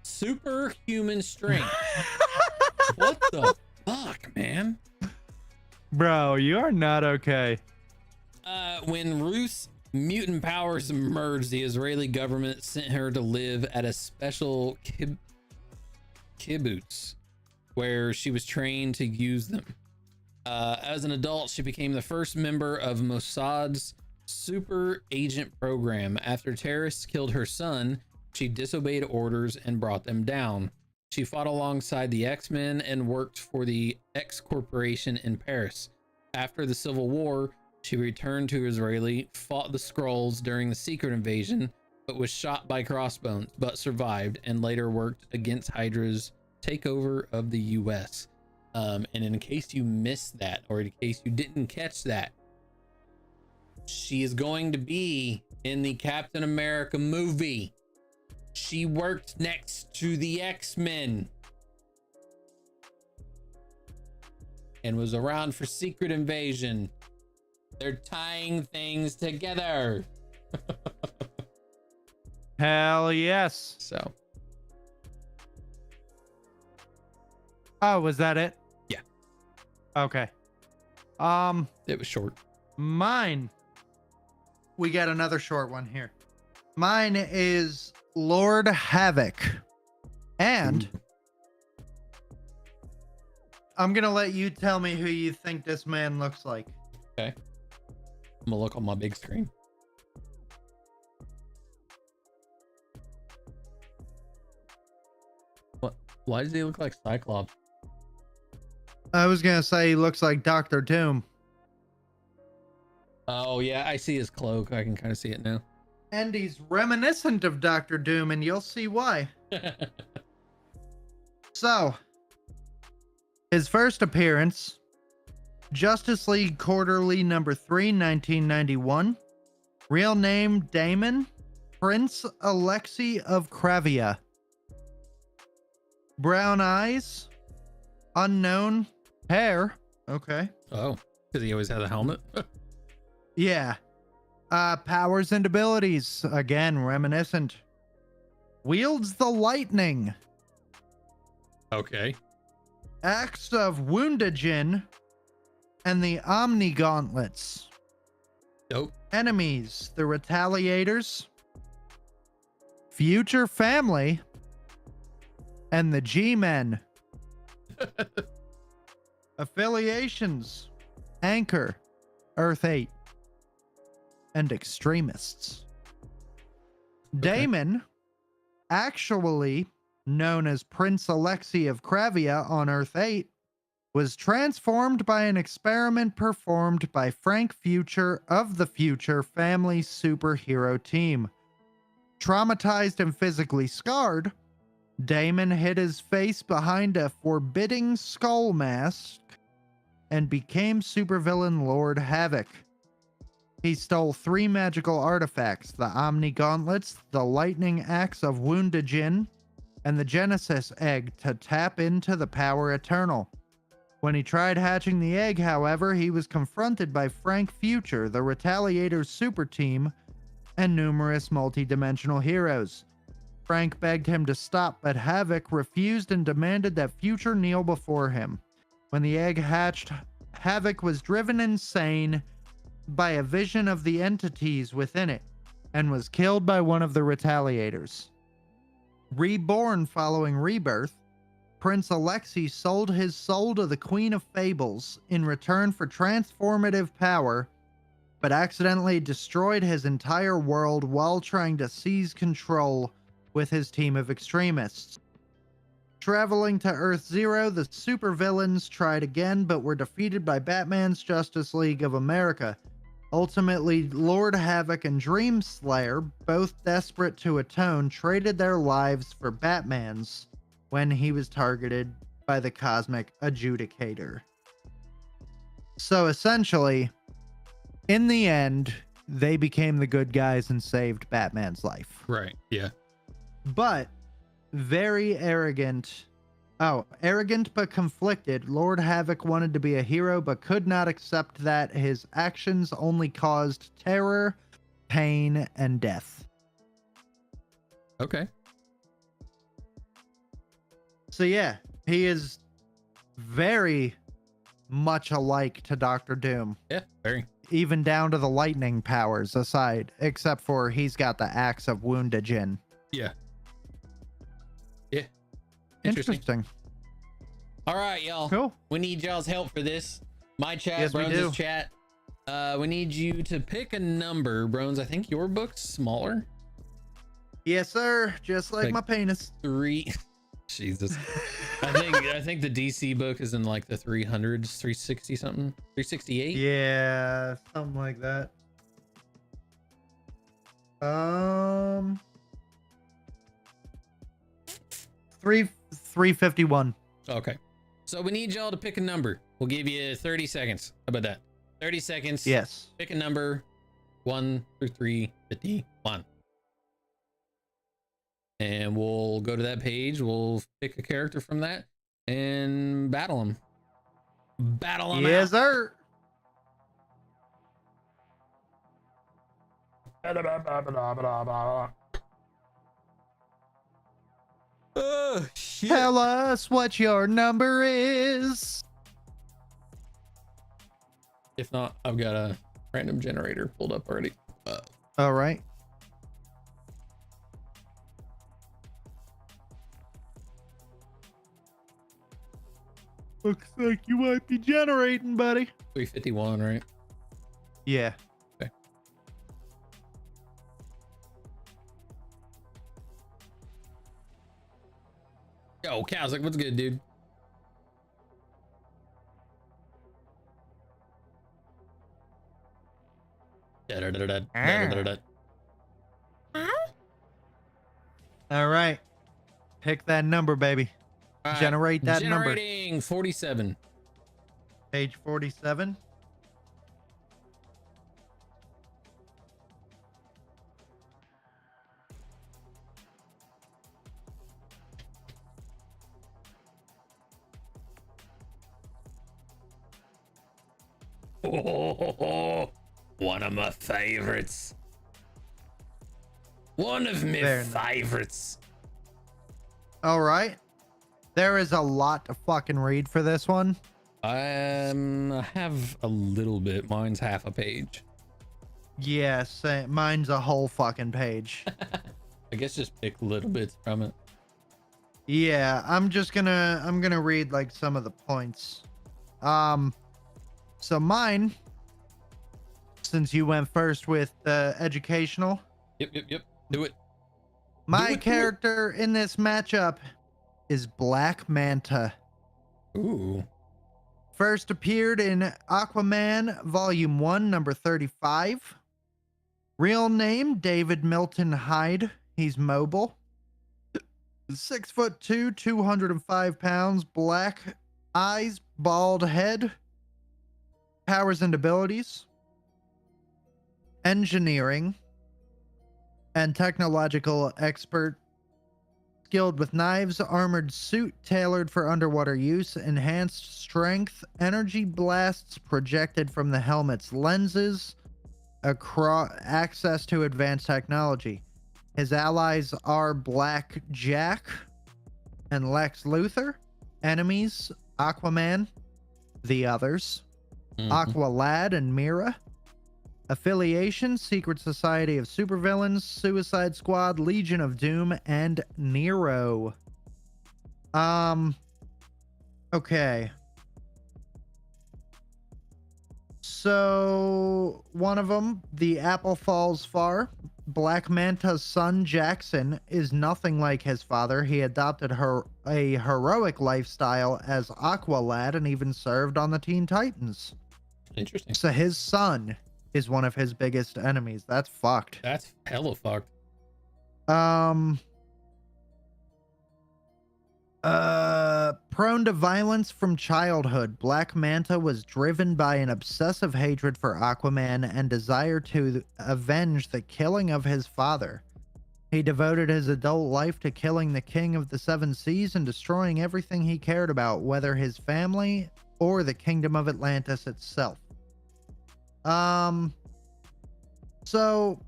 superhuman strength. What the fuck, man? Bro, you are not okay. When Ruth's mutant powers emerged, the Israeli government sent her to live at a special kibbutz where she was trained to use them. As an adult, she became the first member of Mossad's super agent program. After terrorists killed her son, she disobeyed orders and brought them down. She fought alongside the X-Men and worked for the X Corporation in Paris. After the Civil War, she returned to Israel, fought the Skrulls during the Secret Invasion, but was shot by Crossbones, but survived, and later worked against Hydra's takeover of the US. And in case you missed that, or in case you didn't catch that, she is going to be in the Captain America movie. She worked next to the X-Men and was around for Secret Invasion. They're tying things together. Hell yes. So. Oh, was that it? Yeah. Okay. It was short. Mine. We got another short one here. Mine is Lord Havoc. And I'm going to let you tell me who you think this man looks like. Okay. I'm gonna look on my big screen. What? Why does he look like Cyclops? I was going to say he looks like Dr. Doom. Oh, yeah, I see his cloak. I can kind of see it now. And he's reminiscent of Dr. Doom, and you'll see why. So, his first appearance, Justice League Quarterly number 3, 1991. Real name, Damon. Prince Alexei of Kravia. Brown eyes, unknown hair. Okay. Oh, because he always had a helmet. Yeah. Powers and abilities. Again, reminiscent. Wields the lightning. Okay. Axe of Woundajin and the Omni Gauntlets. Dope. Enemies, the Retaliators, Future Family, and the G-Men. Affiliations, Anchor, Earth 8, and Extremists. Damon, actually known as Prince Alexei of Kravia on Earth 8, was transformed by an experiment performed by Frank Future of the Future Family Superhero Team. Traumatized and physically scarred, Damon hid his face behind a forbidding skull mask and became supervillain Lord Havoc. He stole 3 magical artifacts: the Omni Gauntlets, the Lightning Axe of Woundajin, and the Genesis Egg to tap into the Power Eternal. When he tried hatching the egg, however, he was confronted by Frank Future, the Retaliators super team, and numerous multi-dimensional heroes. Frank begged him to stop, but Havoc refused and demanded that Future kneel before him. When the egg hatched, Havoc was driven insane by a vision of the entities within it and was killed by one of the Retaliators. Reborn following rebirth, Prince Alexei sold his soul to the Queen of Fables in return for transformative power, but accidentally destroyed his entire world while trying to seize control with his team of extremists. Traveling to Earth Zero, the supervillains tried again but were defeated by Batman's Justice League of America. Ultimately, Lord Havoc and Dream Slayer, both desperate to atone, traded their lives for Batman's when he was targeted by the Cosmic Adjudicator. So essentially, in the end, they became the good guys and saved Batman's life. Right. Yeah. But very arrogant. Oh, arrogant but conflicted, Lord Havoc wanted to be a hero but could not accept that his actions only caused terror, pain, and death. Okay. So yeah, he is very much alike to Doctor Doom, Yeah. Very. even down to the lightning powers aside, except for he's got the axe of Woundajin. Yeah. Yeah. Interesting. Interesting. All right, y'all. Cool. We need y'all's help for this. My chat, Yes, we Brones' do. chat. We need you to pick a number. Brones, I think your book's smaller. Yes, sir. Just like Like- my penis. 3. Jesus. I think the DC book is in like the 300s, 360 something, 368. Yeah, something like that. 351. Okay. So we need y'all to pick a number. We'll give you 30 seconds. How about that? 30 seconds. Yes. Pick a number 1 through 351. And we'll go to that page. We'll pick a character from that and battle them. Battle them Yes, sir. Oh, shit. Tell us what your number is. If not, I've got a random generator pulled up already. All right. Looks like you might be generating, buddy. 351, right? Yeah. Okay. Yo, Kazakh, what's good, dude? Da-da-da-da-da, All right. Pick that number, baby. All right, Generate that number. Generating 47. Page 47. Oh, one of my favorites. One of my Very nice. favorites. All right. There is a lot to fucking read for this one. I have a little bit. Mine's half a page. Yes, mine's a whole fucking page. I guess just pick little bits from it. Yeah, I'm gonna read like some of the points. So mine, since you went first with educational, Yep. Do it. my Do it. character in this matchup is Black Manta. Ooh. First appeared in Aquaman Volume 1, number 35. Real name, David Milton Hyde. He's mobile. 6'2", 205 pounds, black eyes, bald head. Powers and abilities: engineering and technological expert, skilled with knives, armored suit tailored for underwater use, enhanced strength, energy blasts projected from the helmet's lenses, access to advanced technology. His allies are Black Jack and Lex Luthor. Enemies: Aquaman, the others, Aqualad and Mira. Affiliation: Secret Society of Supervillains, Suicide Squad, Legion of Doom, and Nero. Okay. So, one of them, the Apple Falls Far. Black Manta's son, Jackson, is nothing like his father. He adopted a heroic lifestyle as Aqualad and even served on the Teen Titans. Interesting. So his son is one of his biggest enemies. That's fucked. That's hella fucked. Prone to violence from childhood, Black Manta was driven by an obsessive hatred for Aquaman and desire to avenge the killing of his father. He devoted his adult life to killing the King of the Seven Seas and destroying everything he cared about, whether his family or the Kingdom of Atlantis itself. So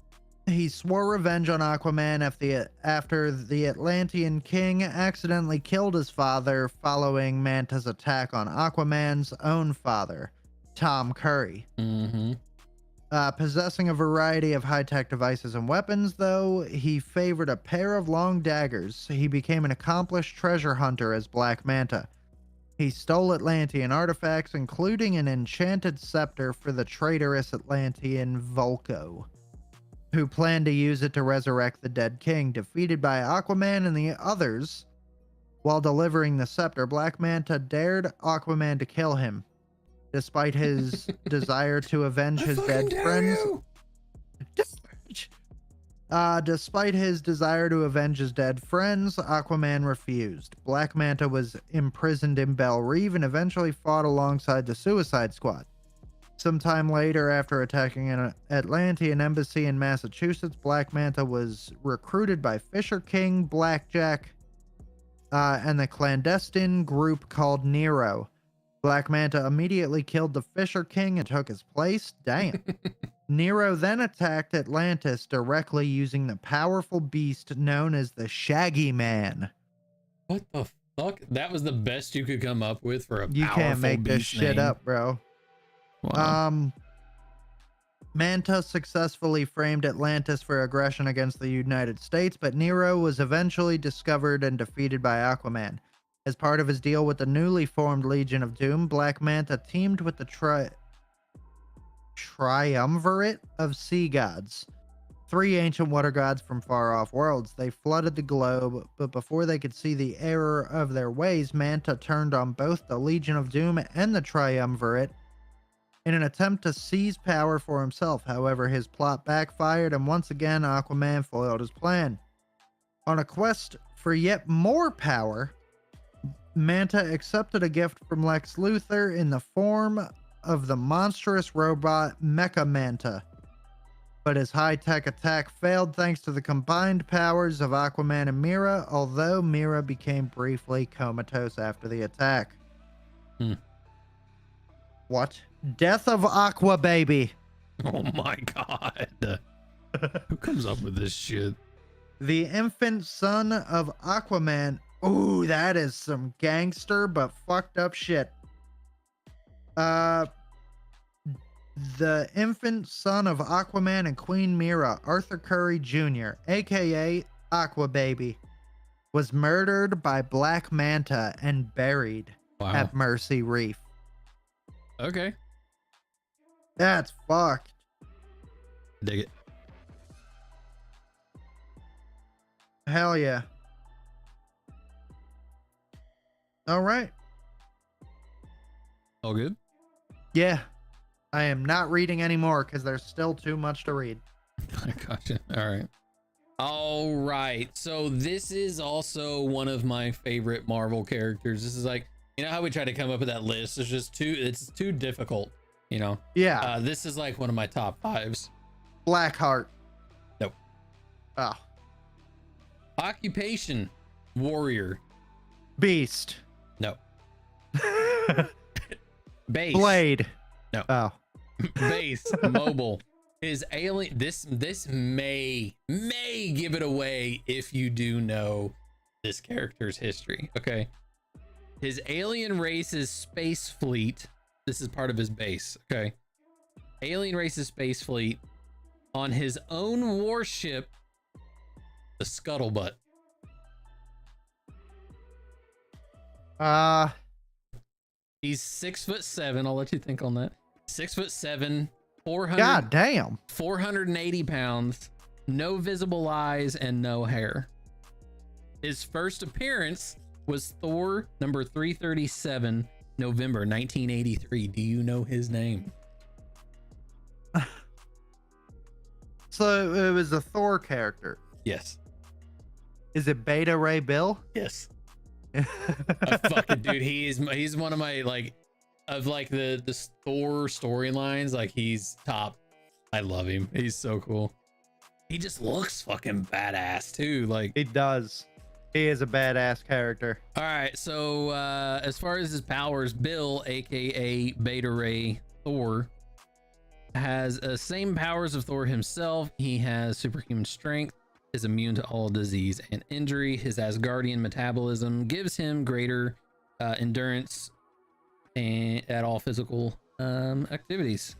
he swore revenge on Aquaman after the Atlantean king accidentally killed his father following Manta's attack on Aquaman's own father, Tom Curry. Possessing a variety of high-tech devices and weapons, though, he favored a pair of long daggers. He became an accomplished treasure hunter as Black Manta. He stole Atlantean artifacts, including an enchanted scepter for the traitorous Atlantean Vulko, who planned to use it to resurrect the dead king. Defeated by Aquaman and the others, while delivering the scepter, Black Manta dared Aquaman to kill him. Despite his desire to avenge his dead friends, Aquaman refused. Black Manta was imprisoned in Belle Reve and eventually fought alongside the Suicide Squad. Sometime later, after attacking an Atlantean embassy in Massachusetts, Black Manta was recruited by Fisher King, Blackjack, and the clandestine group called Nero. Black Manta immediately killed the Fisher King and took his place. Damn. Nero then attacked Atlantis directly using the powerful beast known as the Shaggy Man. What the fuck? That was the best you could come up with for a You powerful can't make this beast shit name. up, bro. Wow. Manta successfully framed Atlantis for aggression against the United States, but Nero was eventually discovered and defeated by Aquaman. As part of his deal with the newly formed Legion of Doom, Black Manta teamed with the triumvirate of sea gods, 3 ancient water gods from far-off worlds. They flooded the globe, but before they could see the error of their ways, Manta turned on both the Legion of Doom and the triumvirate in an attempt to seize power for himself. However, his plot backfired, and once again, Aquaman foiled his plan. On a quest for yet more power, Manta accepted a gift from Lex Luthor in the form of the monstrous robot Mecha Manta. But his high-tech attack failed thanks to the combined powers of Aquaman and Mira, although Mira became briefly comatose after the attack. What? Death of Aqua Baby. Oh my god. Who comes up with this shit? The infant son of Aquaman. Ooh, that is some gangster but fucked up shit. The infant son of Aquaman and Queen Mira, Arthur Curry Jr., aka Aqua Baby, was murdered by Black Manta and buried Wow. at Mercy Reef. Okay. That's fucked. Dig it. Hell yeah. All right. All good? Yeah. I am not reading anymore because there's still too much to read. I gotcha. All right. All right. So this is also one of my favorite Marvel characters. This is like, you know how we try to come up with that list? It's too difficult, you know? Yeah. This is like one of my top 5s. Blackheart. Nope. Oh. Occupation, warrior. Beast. No. Base. Blade. No. Oh. Base, mobile. His alien, this may give it away if you do know this character's history. Okay. His alien race's space fleet. This is part of his base. Okay. Alien race's space fleet on his own warship, the Scuttlebutt. He's 6'7". I'll let you think on that. 6'7", 400. God damn. 480 pounds, no visible eyes, and no hair. His first appearance was Thor number 337, November 1983. Do you know his name? So it was a Thor character. Yes. Is it Beta Ray Bill? Yes. Fucking dude, he's one of my like the Thor storylines. Like he's top. I love him. He's so cool. He just looks fucking badass too. Like He does. He is a badass character. all right, so as far as his powers, Bill, aka Beta Ray Thor, has the same powers of Thor himself. He has superhuman strength, is immune to all disease and injury. His Asgardian metabolism gives him greater endurance and at all physical activities.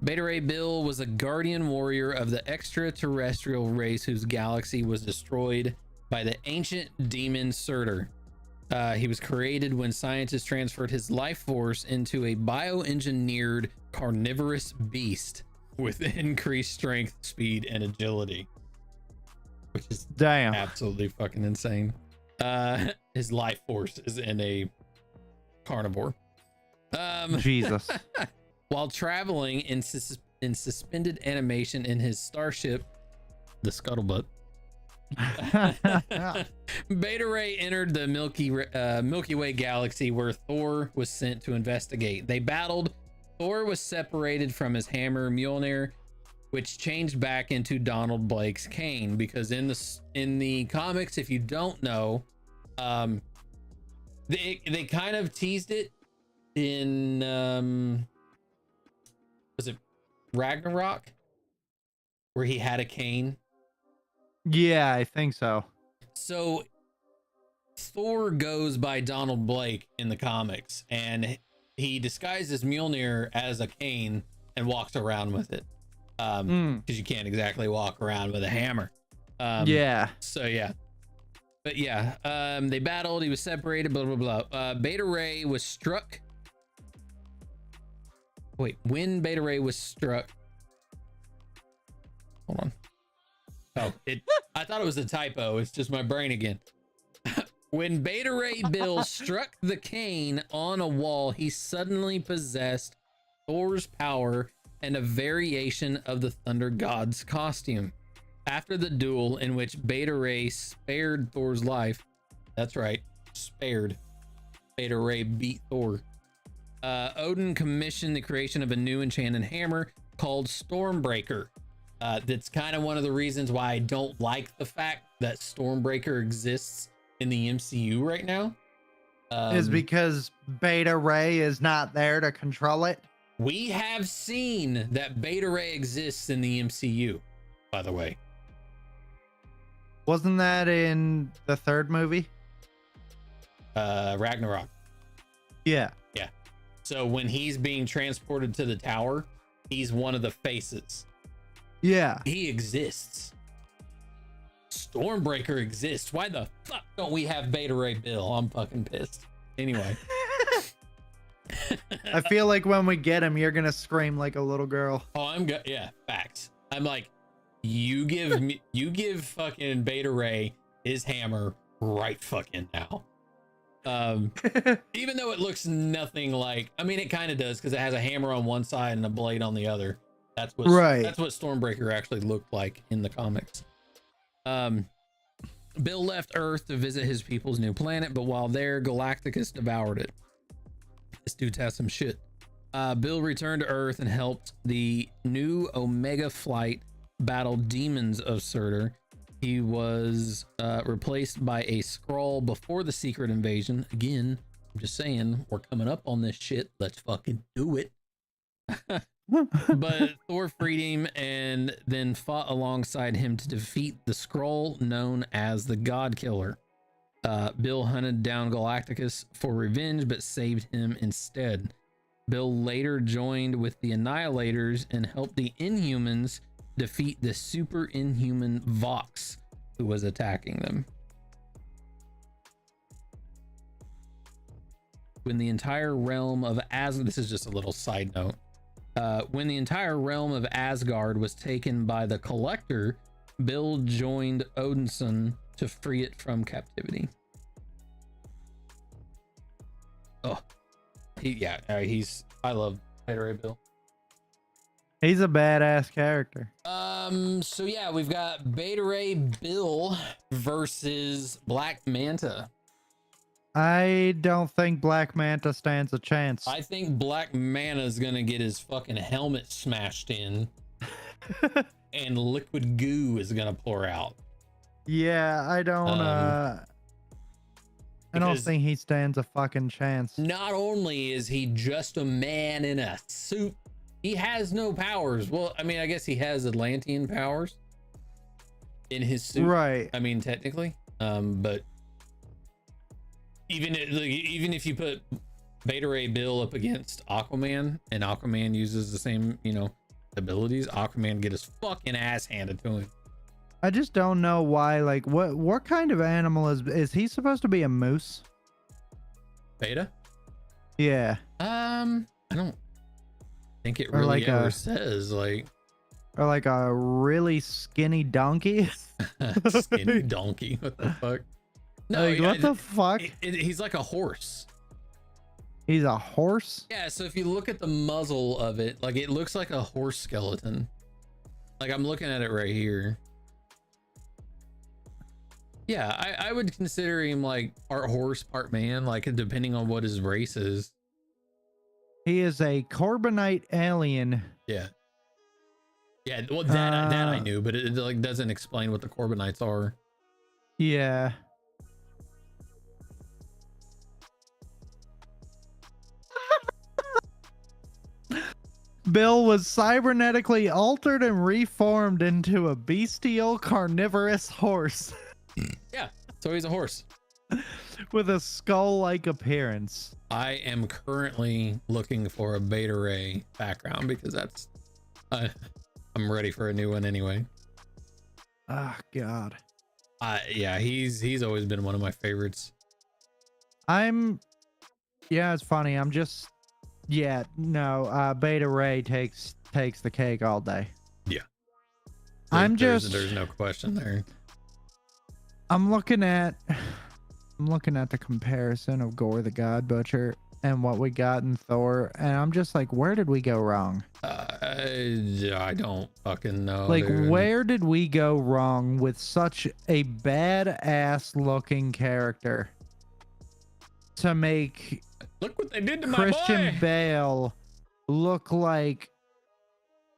Beta Ray Bill was a guardian warrior of the extraterrestrial race whose galaxy was destroyed by the ancient demon Surtur. He was created when scientists transferred his life force into a bioengineered carnivorous beast with increased strength, speed, and agility. Which is Damn. absolutely fucking insane. His life force is in a carnivore. Jesus. While traveling in suspended animation in his starship, the Scuttlebutt, Beta Ray entered the Milky Way galaxy where Thor was sent to investigate. They battled. Thor was separated from his hammer Mjolnir, which changed back into Donald Blake's cane, because in the comics, if you don't know, they kind of teased it in was it Ragnarok, where he had a cane. Yeah, I think so. So Thor goes by Donald Blake in the comics, and he disguises Mjolnir as a cane and walks around with it. Because you can't exactly walk around with a hammer. Yeah. So yeah. But yeah, they battled, he was separated, blah, blah, blah. Beta Ray was struck. Wait, when Beta Ray was struck. Hold on. Oh, I thought it was a typo. It's just my brain again. When Beta Ray Bill struck the cane on a wall, he suddenly possessed Thor's power and a variation of the Thunder God's costume. After the duel in which Beta Ray spared Thor's life, that's right, spared. Beta Ray beat Thor. Odin commissioned the creation of a new enchanted hammer called Stormbreaker. That's kind of one of the reasons why I don't like the fact that Stormbreaker exists in the MCU right now. Is because Beta Ray is not there to control it. We have seen that Beta Ray exists in the MCU, by the way. Wasn't that in the third movie? Ragnarok. Yeah. So when he's being transported to the tower, he's one of the faces. Yeah. He exists. Stormbreaker exists. Why the fuck don't we have Beta Ray Bill? I'm fucking pissed. Anyway. I feel like when we get him, you're gonna scream like a little girl. Oh, I'm good. Yeah, facts. I'm like, you give fucking Beta Ray his hammer right fucking now. Even though it looks nothing like, I mean, it kind of does because it has a hammer on one side and a blade on the other. That's what Stormbreaker actually looked like in the comics. Bill left Earth to visit his people's new planet, but while there, Galacticus devoured it. This dude's has some shit. Bill returned to Earth and helped the new Omega Flight battle demons of Surtur. He was replaced by a Skrull before the secret invasion. Again, I'm just saying, we're coming up on this shit. Let's fucking do it. But Thor freed him and then fought alongside him to defeat the Skrull known as the God Killer. Bill hunted down Galacticus for revenge, but saved him instead. Bill later joined with the Annihilators and helped the Inhumans defeat the super inhuman Vox, who was attacking them. When the entire realm of this is just a little side note. When the entire realm of Asgard was taken by the Collector, Bill joined Odinson to free it from captivity. Oh, I love Beta Ray Bill. He's a badass character. So yeah, we've got Beta Ray Bill versus Black Manta. I don't think Black Manta stands a chance. I think Black Manta's gonna get his fucking helmet smashed in and liquid goo is gonna pour out. Yeah, I don't think he stands a fucking chance. Not only is he just a man in a suit, he has no powers. Well, I mean, I guess he has Atlantean powers in his suit. Right. I mean, technically. But even if you put Beta Ray Bill up against Aquaman and Aquaman uses the same, abilities, Aquaman get his fucking ass handed to him. I just don't know why. Like, what kind of animal is he supposed to be? A moose? Beta? Yeah. I don't think it Or really like ever says like or like a really skinny donkey. skinny donkey. What the fuck? No, Like, what the fuck? He's like a horse. He's a horse? Yeah, so if you look at the muzzle of it, like it looks like a horse skeleton. Like I'm looking at it right here. Yeah, I would consider him like part horse, part man, like depending on what his race is. He is a Corbinite alien. Yeah. Yeah, well that I knew, but it like doesn't explain what the Corbinites are. Yeah. Bill was cybernetically altered and reformed into a bestial carnivorous horse Yeah, so he's a horse. with a skull-like appearance. I am currently looking for a Beta Ray background because that's I'm ready for a new one anyway. Oh God. Yeah, he's always been one of my favorites. Yeah, it's funny. Beta Ray takes the cake all day. Yeah. There's no question there. I'm looking at the comparison of Gore the God Butcher and what we got in Thor, and I'm just like, where did we go wrong? I don't fucking know. Like, dude. where did we go wrong with such a badass looking character to make Look what they did to my Christian boy. Bale look like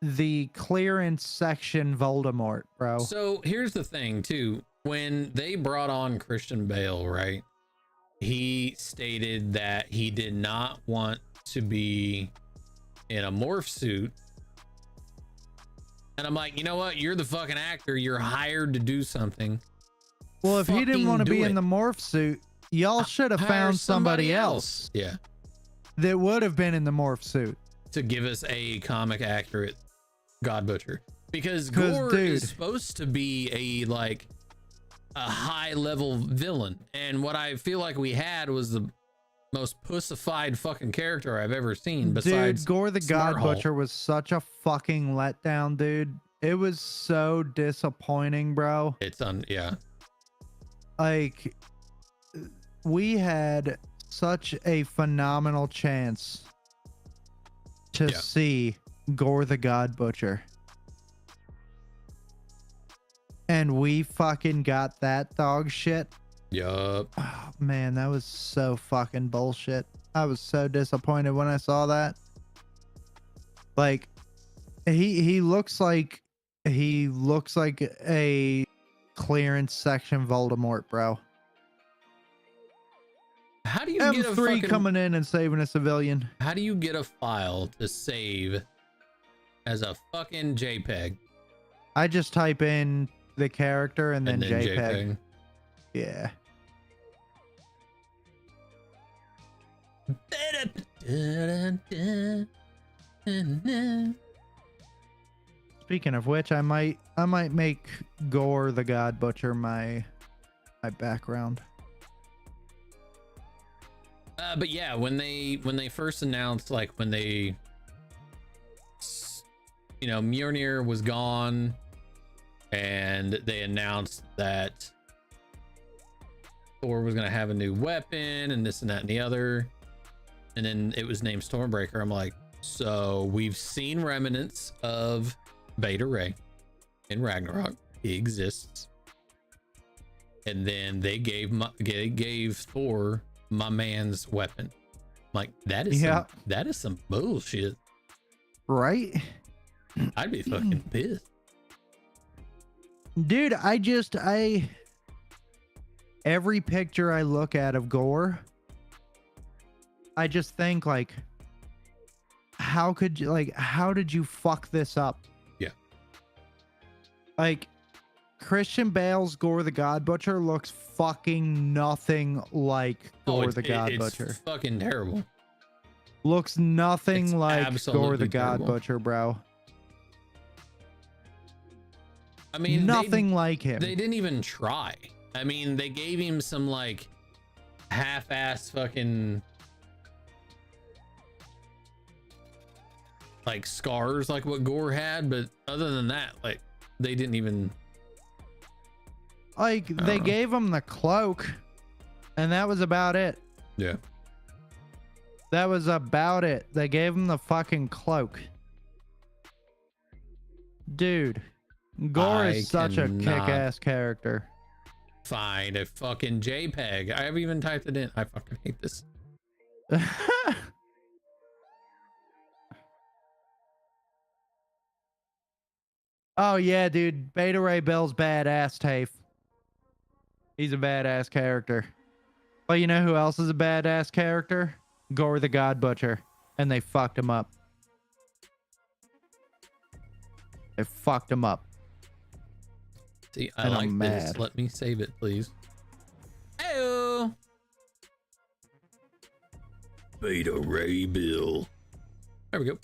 the clearance section Voldemort, bro? So here's the thing too. When they brought on Christian Bale, right? he stated that he did not want to be in a morph suit. And I'm like, you know what? You're the fucking actor. You're hired to do something. Well, if he didn't Fucking want to do be it. in the morph suit, y'all should have Hire found somebody else Yeah. that would have been in the morph suit. To give us a comic accurate God Butcher. Because 'Cause, Gore dude. is supposed to be a high level villain. And what I feel like we had was the most pussified fucking character I've ever seen besides Dude, Gore the God Smart Hole. Butcher was such a fucking letdown, dude. It was so disappointing, bro. It's yeah. Like, we had such a phenomenal chance to Yeah. see Gore the God Butcher. And we fucking got that dog shit. Yup. Oh, man, that was so fucking bullshit. I was so disappointed when I saw that. Like, he looks like a clearance section Voldemort, bro. How do you get a M3 fucking, coming in and saving a civilian. how do you get a file to save as a fucking JPEG I just type in the character and then, and then JPEG. Yeah. Speaking of which, I might make Gore the God Butcher my background. But yeah, when they first announced, like when they, you know, Mjolnir was gone, and they announced that Thor was gonna have a new weapon and this and that and the other, and then it was named Stormbreaker. I'm like, so we've seen remnants of Beta Ray in Ragnarok. He exists, and then they gave Thor my man's weapon. Like that is Yeah. that is some bullshit. Right? I'd be fucking pissed. Dude, every picture I look at of Gore, I just think like, how did you fuck this up? Yeah. Like, Christian Bale's Gore the God Butcher looks fucking nothing like Gore the God it's Butcher. fucking terrible. Looks nothing It's like Gore absolutely the God terrible. Butcher, bro. I mean, Nothing like him. They didn't even try. I mean, they gave him some like half-ass fucking like scars like what Gore had, but other than that, like they didn't even. Like, they know. gave him the cloak, and that was about it. Yeah. That was about it. They gave him the fucking cloak. Dude, Gore I is such a cannot- kick-ass character. Find a fucking JPEG. I haven't even typed it in. I fucking hate this. Oh yeah, dude. Beta Ray Bill's badass, Tafe. He's a badass character. But you know who else is a badass character? Gore the God Butcher. And they fucked him up. They fucked him up. See, I And like I'm this. mad. Let me save it, please. Hey, Beta Ray Bill. There we go.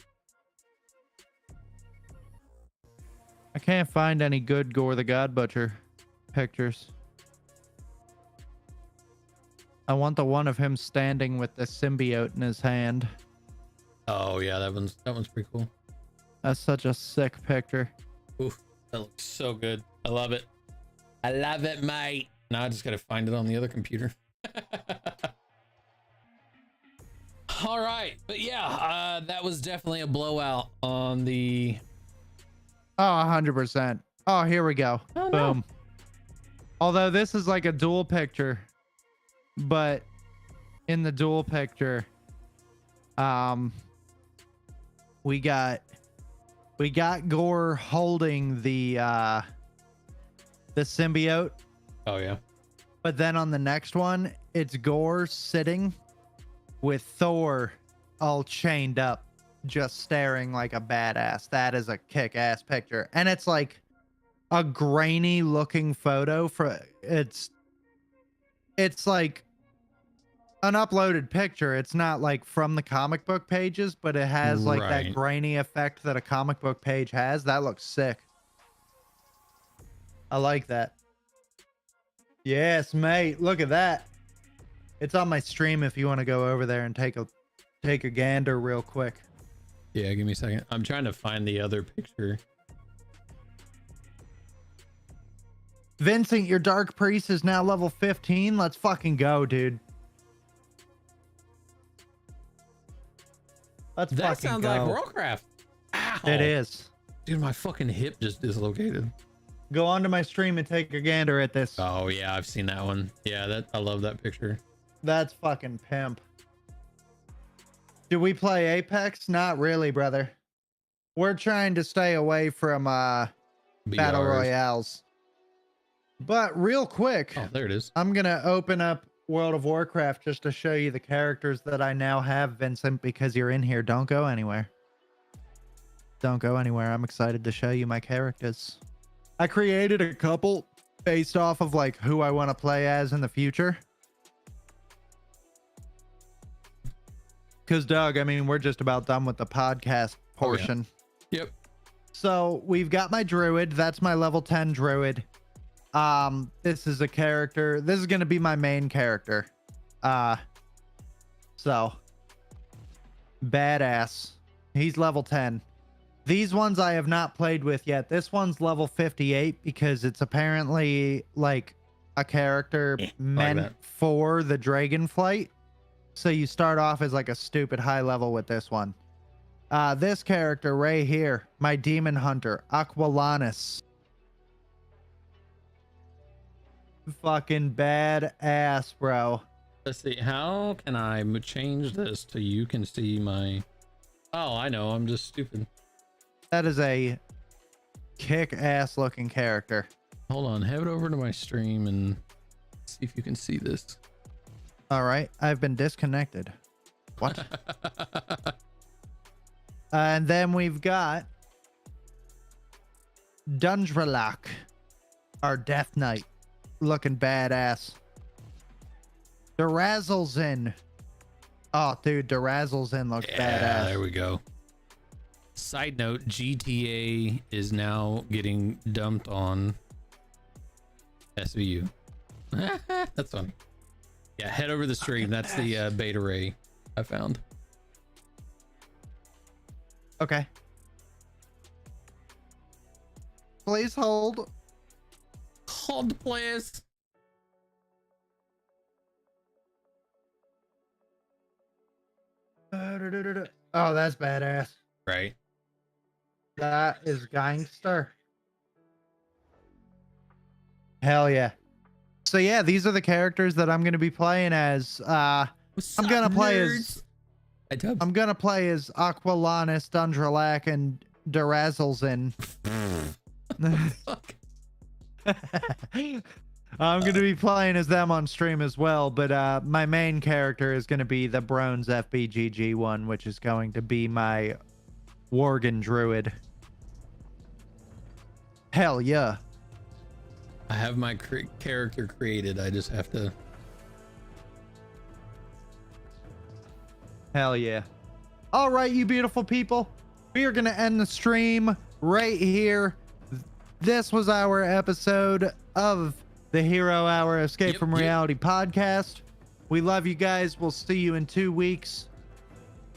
I can't find any good Gore the God Butcher pictures. I want the one of him standing with the symbiote in his hand. Oh yeah, that one's pretty cool. That's such a sick picture. Oof, that looks so good. I love it. I love it, mate. Now I just gotta find it on the other computer. All right, but yeah, that was definitely a blowout on the. Oh, 100%. Oh, here we go. Oh, no. Boom. Although this is like a dual picture, but in the dual picture, we got Gore holding the symbiote, Oh yeah. But then on the next one, it's Gore sitting with Thor all chained up, just staring like a badass. That is a kick-ass picture. And it's like a grainy looking photo for it's like an uploaded picture. It's not like from the comic book pages, but it has like that Right. grainy effect that a comic book page has. That looks sick. I like that. Yes, mate. Look at that. It's on my stream if you want to go over there and take a gander real quick. Yeah, give me a second. I'm trying to find the other picture. Vincent, your Dark Priest is now level 15. Let's fucking go, dude. Let's That fucking sounds go. like Warcraft. Ow. It is. Dude, my fucking hip just dislocated. Go onto my stream and take a gander at this. Oh yeah, I've seen that one. Yeah, I love that picture. That's fucking pimp. Do we play Apex? Not really, brother. We're trying to stay away from battle BRs. royales. But real quick, Oh, there it is. I'm gonna open up World of Warcraft just to show you the characters that I now have, Vincent, because you're in here. Don't go anywhere. Don't go anywhere. I'm excited to show you my characters. I created a couple based off of like who I want to play as in the future. Because Doug, I mean, we're just about done with the podcast portion. Yep. So we've got my druid. That's my level 10 druid. This is a character. This is going to be my main character. So badass. He's level 10. These ones I have not played with yet. This one's level 58 because it's apparently like a character meant that. for the Dragonflight. So you start off as like a stupid high level with this one. This character right here, my demon hunter, Aquilanus. Fucking badass, bro. Let's see. How can I change this to you can see my? Oh, I know. I'm just stupid. That is a kick-ass looking character. Hold on. Head over to my stream and see if you can see this. All right, I've been disconnected. What? And then we've got Dundralak, our Death Knight, looking badass. Durazzlezin. Oh, dude, Durazzlezin looks badass. There we go. Side note: GTA is now getting dumped on SVU. That's funny. Yeah, head over the stream. That's the beta ray I found. Okay. Please hold. Hold, please. Oh, that's badass. Right. That is gangster. Hell yeah. So yeah, these are the characters that I'm going to be playing as. I'm gonna play as Aquilanus, Dundralak, and Durazzlezin. Fuck. I'm going to be playing as them on stream as well, but my main character is going to be the Bronze FBGG one, which is going to be my Worgen Druid. Hell yeah. I have my character created. I just have to. Hell yeah. All right, you beautiful people. We are going to end the stream right here. This was our episode of the Hero Hour Escape from Reality podcast. We love you guys. We'll see you in 2 weeks.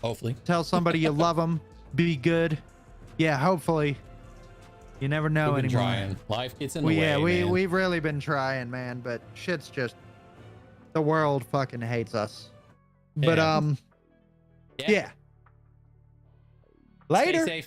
Hopefully. Tell somebody you love them. Be good. Yeah, hopefully. You never know We've been anymore. trying. Life gets in the way. man. We've really been trying, man, but shit's just the world fucking hates us. But Yeah. yeah. Later. Stay safe.